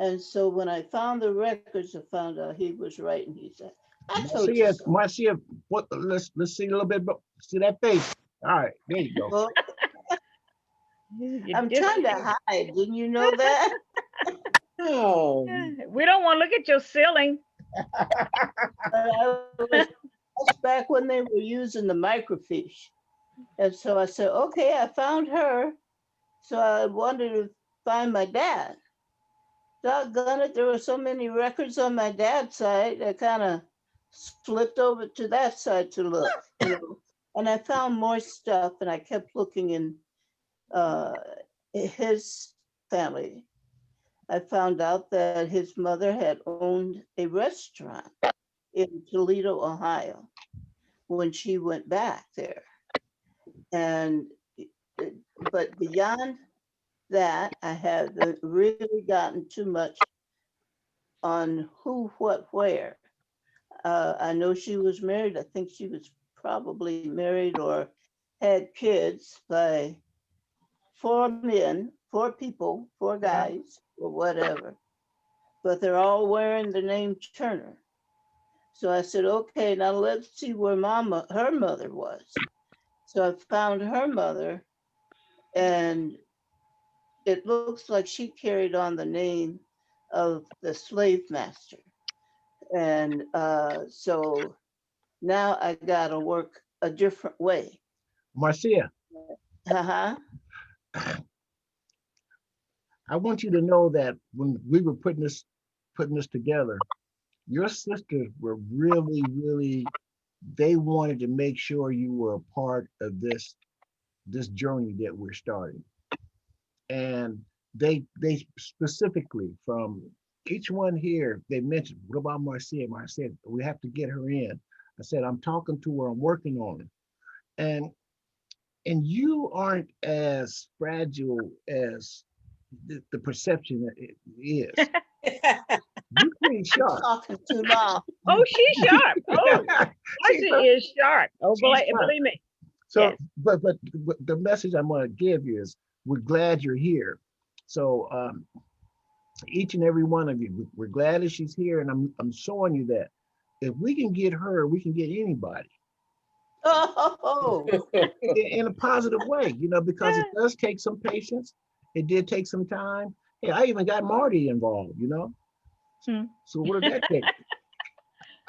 And so when I found the records, I found out he was right, and he said, I told you so. Marcia, what? Let's see a little bit. See that face. All right, there you go. Well, You I'm just trying to hide. Didn't you know that? Oh, we don't want to look at your ceiling. That's back when they were using the microfiche. And so I said, okay, I found her. So I wanted to find my dad. Doggone it, there were so many records on my dad's side, I kind of slipped over to that side to look. And I found more stuff, and I kept looking in uh, his family. I found out that his mother had owned a restaurant in Toledo, Ohio, when she went back there. And but beyond that, I haven't really gotten too much on who, what, where. I know she was married. I think she was probably married or had kids by 4 men, 4 people, 4 guys, or whatever. But they're all wearing the name Turner. So I said, okay, now let's see where her mother was. So I found her mother, and it looks like she carried on the name of the slave master. And so now I got to work a different way. Marcia, Uh-huh. I want you to know that when we were putting this together, your sisters were really, they wanted to make sure you were a part of this journey that we're starting. And they specifically, from each one here, they mentioned, what about Marcia? I said, we have to get her in. I said, I'm talking to her, I'm working on it. And you aren't as fragile as the perception that it is. You're pretty sharp. Talking too long. Oh, she's sharp. Oh, Marcy is sharp. Oh, believe me. So, Yes. but the message I'm going to give you is, we're glad you're here. So each and every one of you, we're glad that she's here, and I'm showing you that if we can get her, we can get anybody. Oh, in a positive way, because it does take some patience. It did take some time. Hey, I even got Marty involved. Hmm. So what did that take?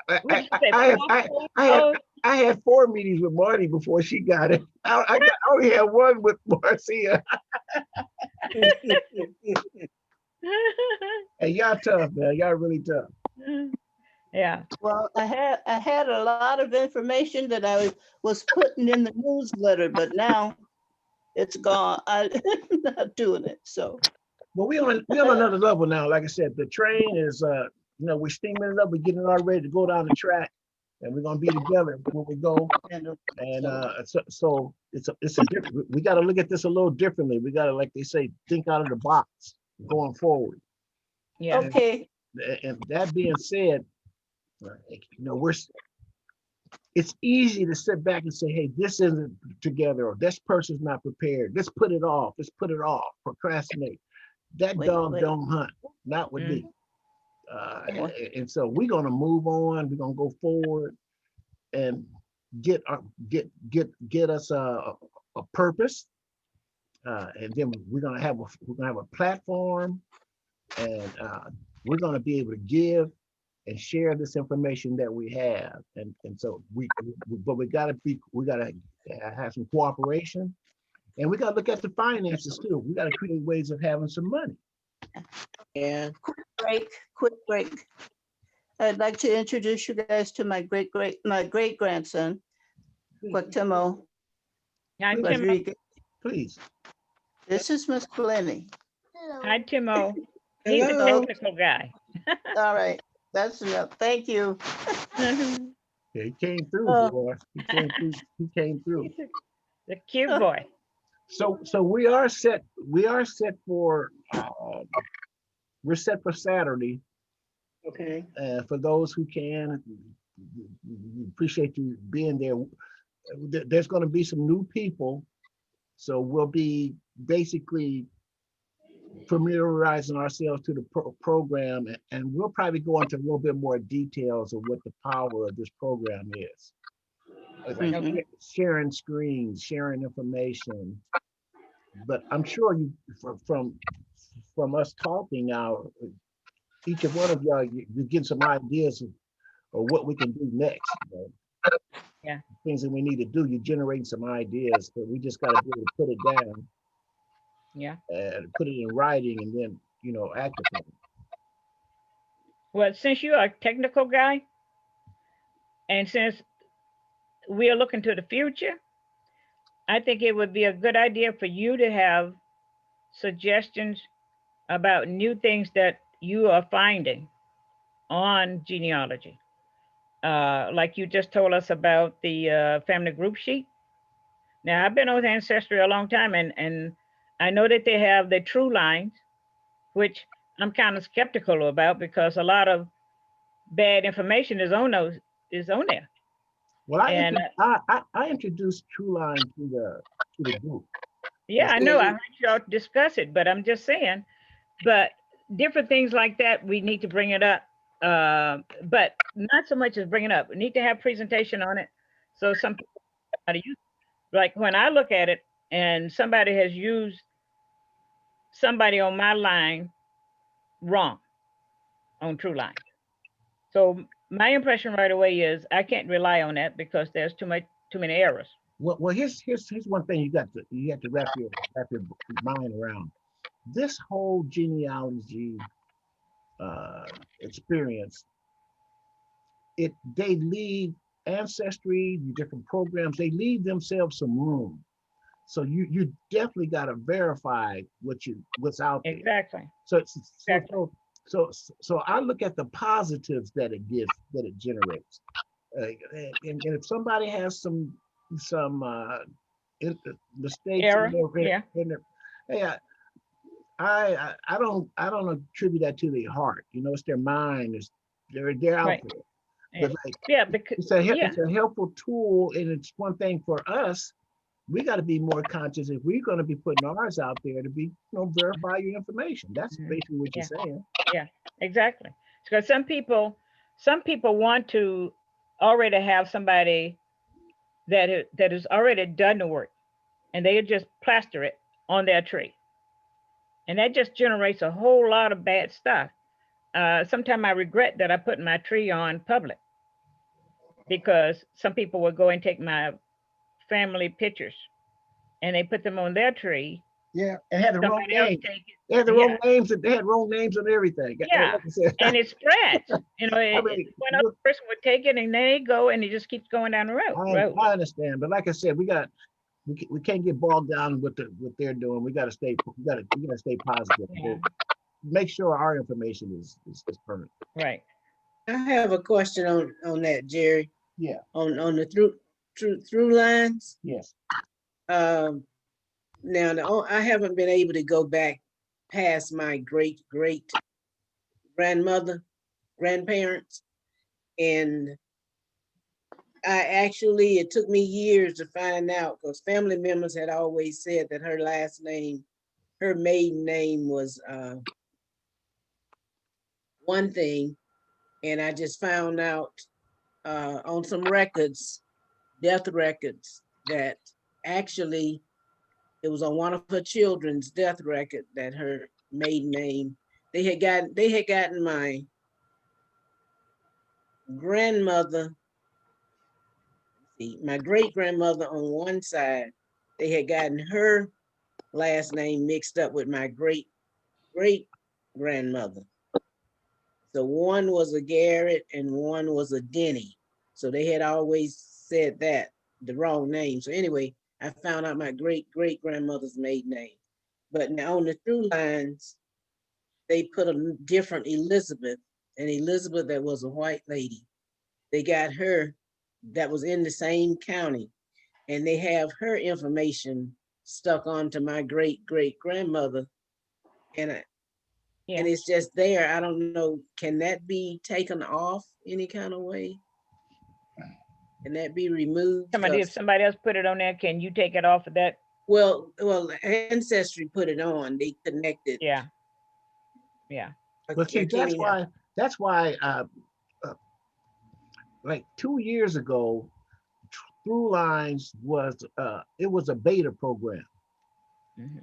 I, What I, did you say? I, have, I, I, had, Oh, I had 4 meetings with Marty before she got it. I only had one with Marcia. Hey, y'all tough, man. Y'all really tough. yeah. well, I had a lot of information that I was putting in the newsletter, but now it's gone. I'm not doing it. So Well, we on another level now. Like I said, the train is we're steaming it up. We're getting it all ready to go down the track, and we're gonna be together when we go. and And so so it's a different. We got to look at this a little differently. We got to, like they say, think out of the box going forward. Yeah. okay. And that being said, it's easy to sit back and say, hey, this isn't together, or this person's not prepared. Let's put it off. Procrastinate. That Wait, dog wait. don't hunt, not with me. What? And so we're gonna move on. We're gonna go forward and get us a purpose, and then we're gonna have a platform, and we're gonna be able to give and share this information that we have, and so but we gotta have some cooperation, and we gotta look at the finances too. We gotta create ways of having some money. Yeah. Quick break. I'd like to introduce you guys to my great grandson, Quactimo Hi, Please. Timo. Rodriguez. Please. This is Miss Glennie. Hello. Hi, Timo. He's a Hello. technical guy. All right, that's enough. Thank you. Yeah, he came through, boy. He came through. The cute boy. So we are set. For we're set for Saturday. Okay. For those who can, we appreciate you being there. There's going to be some new people, so we'll be basically familiarizing ourselves to the program, and we'll probably go into a little bit more details of what the power of this program is. Mhm. Sharing screens, sharing information. But I'm sure you, from us talking now, each of one of y'all, you get some ideas of what we can do next. Yeah. Things that we need to do. You generate some ideas, but we just got to be able to put it down. Yeah. And put it in writing, and then act upon it. Well, since you are a technical guy, and since we are looking to the future, I think it would be a good idea for you to have suggestions about new things that you are finding on genealogy. Like you just told us about the family group sheet. Now, I've been on Ancestry a long time, and I know that they have the true lines, which I'm kind of skeptical about because a lot of bad information is on there. Well, And I introduced TrueLine to the group. yeah, I know. I heard y'all discuss it, but I'm just saying. But different things like that, we need to bring it up. But not so much as bring it up. We need to have presentation on it, so some people know how to use it. Like when I look at it, and somebody has used somebody on my line wrong on TrueLine. So my impression right away is I can't rely on that because there's too many errors. Well, here's one thing you have to wrap your mind around. This whole genealogy experience, they leave Ancestry, the different programs, they leave themselves some room. So you definitely got to verify what's out there. Exactly. So I look at the positives that it generates, and if somebody has some mistakes Error. hey, I don't attribute that to their heart. It's their mind. They're out Right. there. Yeah. But like, Yeah, because it's a helpful tool, and it's one thing for us. We got to be more conscious if we're going to be putting ours out there to be, verify your information. That's basically what you're saying. Yeah, exactly. Because some people want to already have somebody that is already done the work, and they just plaster it on their tree, and that just generates a whole lot of bad stuff. Sometimes I regret that I put my tree on public, because some people would go and take my family pictures and they put them on their tree. Yeah, and had the wrong Somebody else name. take They had the it. wrong Yeah, names. They had wrong names and everything. yeah, Like I said, and it spreads. You know, I mean, one other person would take it, and they go, and it just keeps going down the road. I understand, but like I said, we can't get bogged down with what they're doing. We got to stay positive. Yeah. Make sure our information is current. Right. I have a question on that, Jerry. Yeah. On the through lines. Yes. Now I haven't been able to go back past my great grandparents, and it took me years to find out, because family members had always said that her maiden name was one thing, and I just found out on some death records, that actually it was on one of her children's death record that her maiden name, they had gotten my grandmother, my great grandmother on one side, they had gotten her last name mixed up with my great grandmother. So one was a Garrett and one was a Denny. So they had always said that the wrong name. So anyway, I found out my great grandmother's maiden name. But now on the through lines, they put a different Elizabeth, an Elizabeth that was a white lady. They got her that was in the same county, and they have her information stuck onto my great grandmother. And Yeah. and it's just there. I don't know, can that be taken off any kind of way? Can that be removed? If somebody else put it on there, can you take it off of that? Well, Ancestry put it on. They connected. Yeah. Yeah. But see, that's why like 2 years ago, Through Lines was it was a beta program.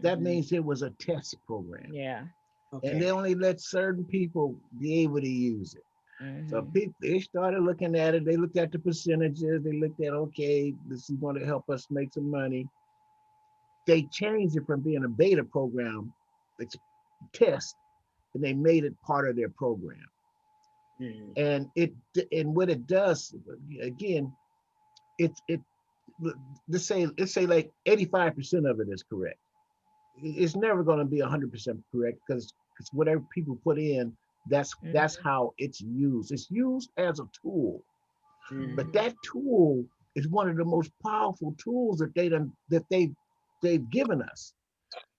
That means it was a test program. Yeah. Okay. And they only let certain people be able to use it. So people, they started looking at it. They looked at the percentages. They looked at, okay, this is going to help us make some money. They changed it from being a beta program, it's test, and they made it part of their program. And what it does, again, let's say like 85% of it is correct. It's never going to be 100% correct, because whatever people put in, that's how it's used. It's used as a tool, but that tool is one of the most powerful tools that they've given us,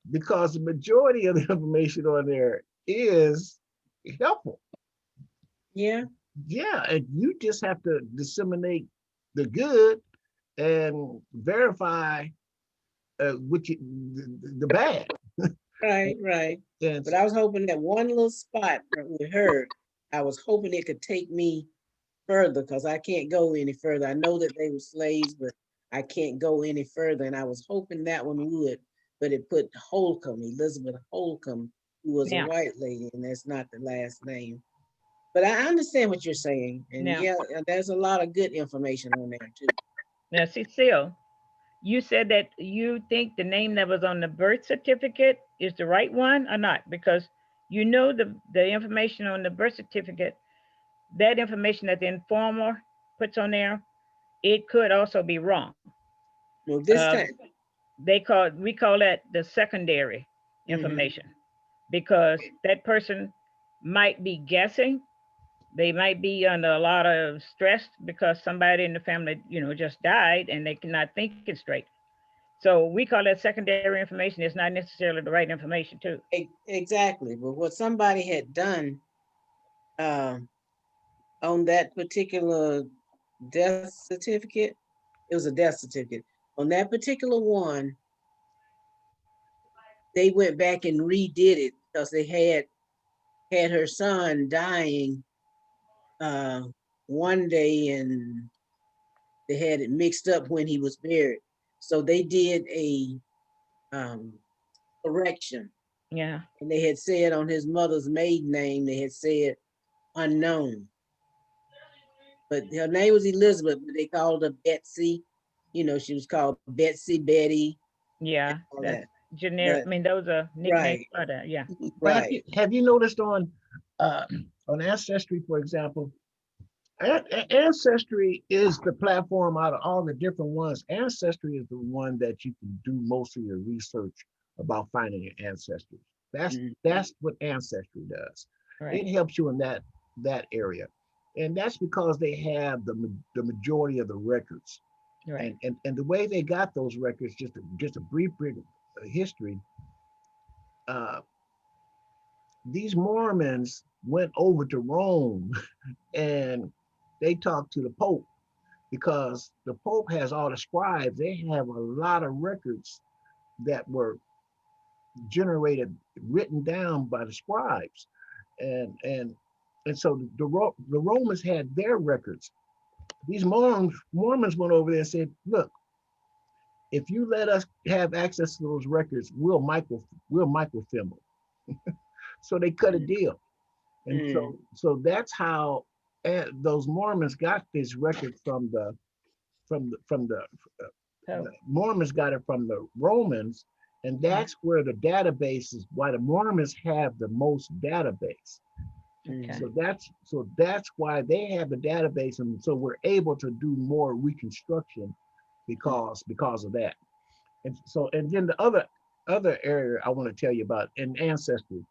because the majority of the information on there is helpful. Yeah. Yeah, and you just have to disseminate the good and verify the bad. Right. And But I was hoping that one little spot with her, I was hoping it could take me further, because I can't go any further. I know that they were slaves, but I can't go any further. And I was hoping that one would, but it put Holcomb, Elizabeth Holcomb, who was a white lady, and that's not the last name. But I understand what you're saying. And yeah, there's a lot of good information on there too. Now, Cecile, you said that you think the name that was on the birth certificate is the right one or not? Because you know the information on the birth certificate, that information that the informer puts on there, it could also be wrong. Well, this time we call that the secondary information, because that person might be guessing. They might be under a lot of stress because somebody in the family, just died, and they cannot think it straight. So we call that secondary information. It's not necessarily the right information too. Exactly. But what somebody had done on that particular death certificate, it was a death certificate. On that particular one, they went back and redid it, because they had her son dying one day in they had it mixed up when he was buried. So they did a correction, Yeah. and they had said on his mother's maiden name, they had said unknown. But her name was Elizabeth, but they called her Betsy. You know, she was called Betsy, Betty, Yeah. all That's that. generic. But I mean, those are nicknames right, for that. Yeah. Well, right. have you noticed on Ancestry, for example, Ancestry is the platform out of all the different ones. Ancestry is the one that you can do most of your research about finding your ancestors. Mhm. That's what Ancestry does. Right. It helps you in that area, and that's because they have the majority of the records. Right. And the way they got those records, just a brief history. Uh, these Mormons went over to Rome and they talked to the Pope because the Pope has all the scribes. They have a lot of records that were generated, written down by the scribes, and so the Romans had their records. These Mormons went over there and said, "Look, if you let us have access to those records, we'll microfilm them." So they cut a deal, and so that's how those Mormons got this record the Mormons got it from the Romans, and that's where the database is. Why the Mormons have the most database. Okay. So that's why they have the database, and so we're able to do more reconstruction because of that. And then the other area I want to tell you about in Ancestry.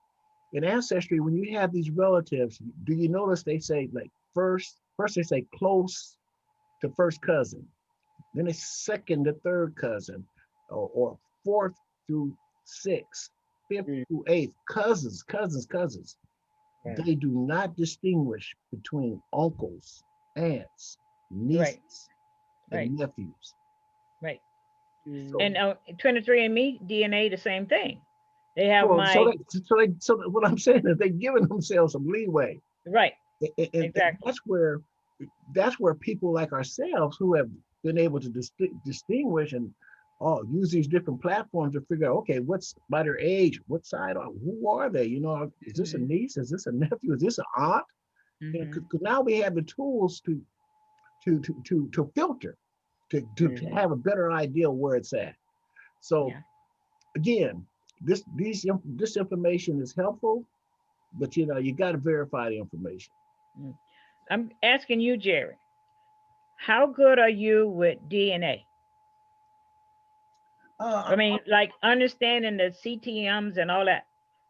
In Ancestry, when you have these relatives, do you notice they say like first they say close to first cousin, then it's second to third cousin, or fourth through sixth, fifth through eighth, cousins. Right. They do not distinguish between uncles, aunts, nieces, Right. and nephews. Right. So, And 23andMe DNA, the same thing. They have so what I'm saying is they're giving themselves some leeway. right. And Exactly. that's where people like ourselves who have been able to distinguish and use these different platforms to figure out, okay, what's by their age, what side, who are they? You know, is this a niece? Is this a nephew? Is this an aunt? Because now we have the tools to filter, to have a better idea where it's at. So again, this information is helpful, but you got to verify the information. I'm asking you, Jerry, how good are you with DNA? I mean, like understanding the CTMs and all that.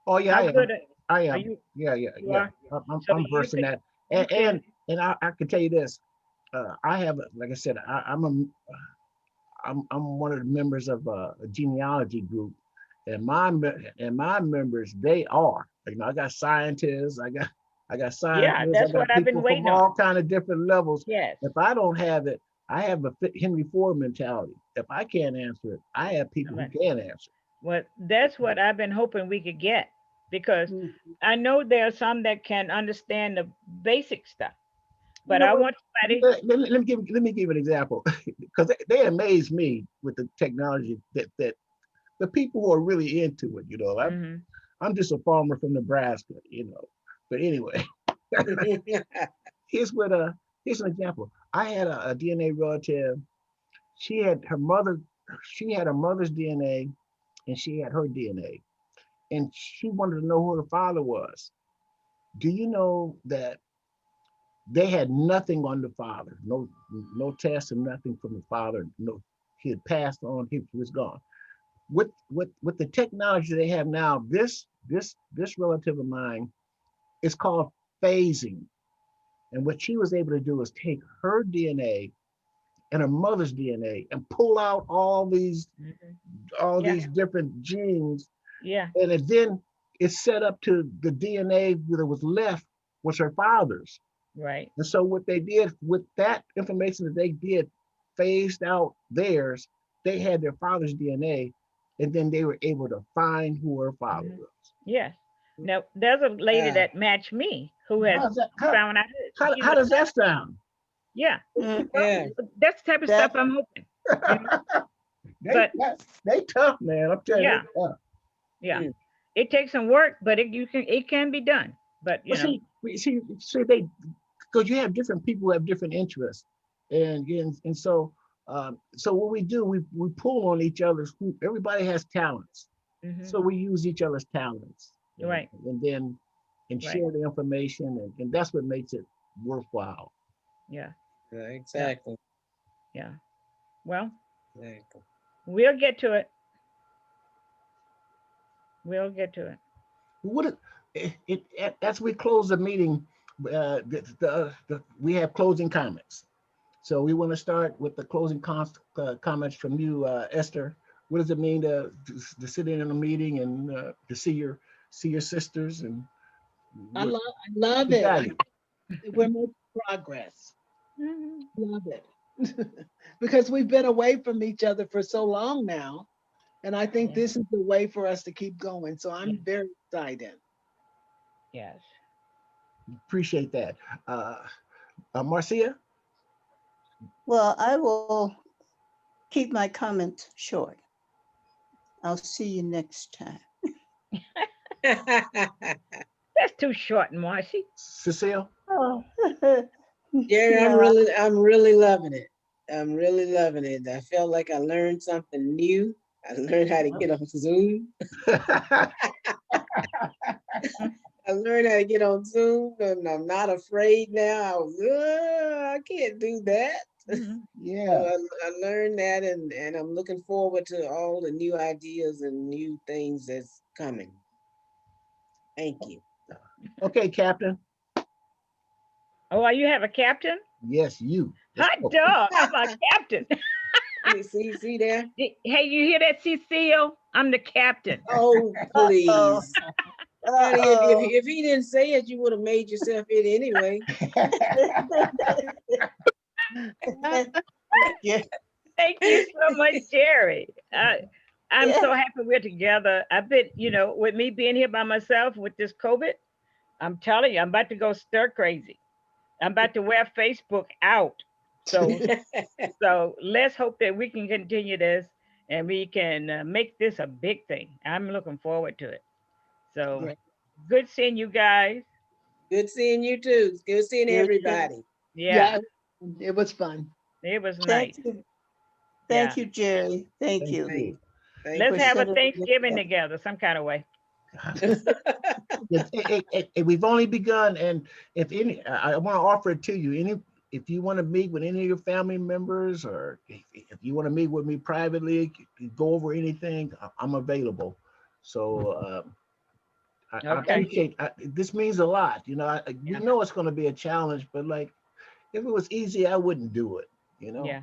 Oh yeah, How good I am. are you? Yeah. You are? I'm versed in that. And I can tell you this. I have, like I said, I'm one of the members of a genealogy group, and my members, they are. I got scientists. I got scientists. That's I got what I've been people waiting from on. all kind of different levels. Yes. If I don't have it, I have a Henry Ford mentality. If I can't answer it, I have people who can answer. Well, that's what I've been hoping we could get, because I know there are some that can understand the basic stuff, but I want somebody. Let me give an example, because they amaze me with the technology that the people who are really into it. I'm just a farmer from Nebraska, But anyway, here's an example. I had a DNA relative. She had her mother's DNA, and she had her DNA, and she wanted to know who her father was. Do you know that they had nothing on the father? No test and nothing from the father. No, he had passed on. He was gone. With the technology they have now, this relative of mine is called phasing, and what she was able to do is take her DNA and her mother's DNA and pull out all these different genes. Yeah. And then it's set up to the DNA that was left was her father's. Right. And so what they did with that information that they did, phased out theirs, they had their father's DNA, and then they were able to find who her father was. Yes. Now there's a lady that matched me who has found out. How does that sound? Yeah, Mm, Yeah. that's the type of That- stuff I'm hoping. You know? They tough, man. I'm telling you. Yeah. They tough. Yeah, Mm. it takes some work, but it can be done. But you But know, see, they because you have different people who have different interests, and so what we do, we pull on each other's. Everybody has talents, mhm, so we use each other's talents, right, and then right, share the information, and that's what makes it worthwhile. yeah, Exactly. yeah. Well, Exactly. we'll get to it. We'll get to it. What as we close the meeting, we have closing comments. So we want to start with the closing comments from you, Esther. What does it mean to sit in a meeting and to see your sisters and I what love the it. value? We're making progress. Mhm. Love it. Because we've been away from each other for so long now. And I think Yeah. this is the way for us to keep going. So I'm Yeah. very excited. Yes. Appreciate that. Marcia? Well, I will keep my comments short. I'll see you next time. That's too short, Marcy. Cecile? Oh. Jerry, No. I'm really loving it. I'm really loving it. I felt like I learned something new. I learned how to get on Zoom. I learned how to get on Zoom, and I'm not afraid now. I can't do that. Mhm. Yeah. So I learned that, and I'm looking forward to all the new ideas and new things that's coming. Thank you. Okay, Captain. Oh, you have a captain? Yes, you. Let's Hot go. dog! I'm a captain. See there? Hey, you hear that, Cecile? I'm the captain. Oh, Uh-oh. please. Honey, Uh-oh. if he didn't say it, you would have made yourself it anyway. Yeah. Thank you so much, Jerry. I'm Yeah. so happy we're together. I've been, with me being here by myself with this COVID, I'm telling you, I'm about to go stir crazy. I'm about to wear Facebook out. So, let's hope that we can continue this and we can make this a big thing. I'm looking forward to it. So, Great. good seeing you guys. Good seeing you too. It's good seeing You too. everybody. Yeah, It was fun. it was Thank nice. you. Yeah. Thank you, Jerry. Thank Thank you. you. Thank Let's for have a setting this Thanksgiving up. together, some kind of way. We've only begun, and if any, I want to offer it to you. If you want to meet with any of your family members, or if you want to meet with me privately, go over anything, I'm available. So I Okay. appreciate. This means a lot. We Yeah. know it's going to be a challenge, but like, if it was easy, I wouldn't do it. Yeah.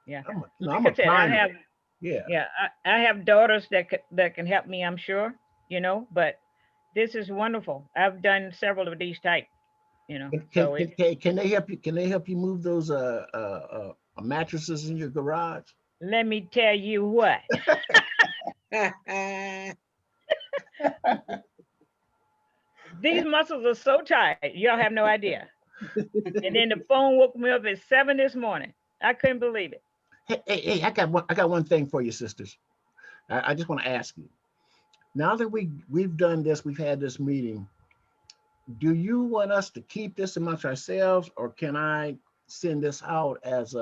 Yeah. I'm Like a I said, climber. Yeah. I have daughters that can help me, I'm sure, but this is wonderful. I've done several of these type, so Can they help you? Can they help you move those mattresses in your garage? let me tell you what, these muscles are so tight, y'all have no idea. And then the phone woke me up at 7 this morning. I couldn't believe it. Hey, I got one thing for you, sisters. I just want to ask you. Now that we've done this, we've had this meeting. Do you want us to keep this amongst ourselves, or can I send this out as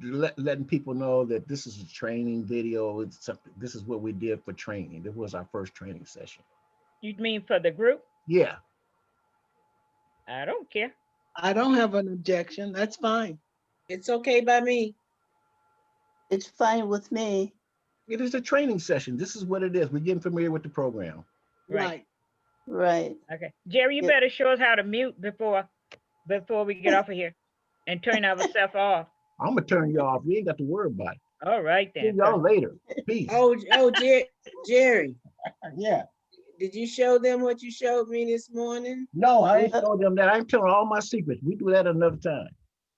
letting people know that this is a training video? It's something. This is what we did for training. This was our first training session. You mean for the group? Yeah. I don't care. I don't have an objection. That's fine. It's okay by me. It's fine with me. It is a training session. This is what it is. We're getting familiar with the program. Right. Right. Okay. Jerry, you Yeah. better show us how to mute before we get off of here and turn ourselves off. I'm gonna turn you off. You ain't got to worry about it. All right See then. y'all later. Peace. Oh, Jerry, Yeah. did you show them what you showed me this morning? No, I ain't told them that. I'm telling all my secrets. We do that another time.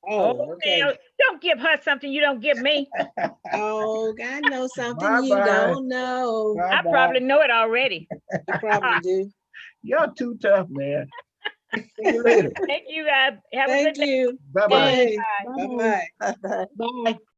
Oh, okay. now, don't give her something you don't give me. Oh, I know something you Bye-bye. don't know. I probably know it already. You probably do. Y'all too tough, man. See you later. Thank you, guys. Have a good Thank day. you. Bye-bye. Hey, Bye. bye-bye. Bye-bye. Bye.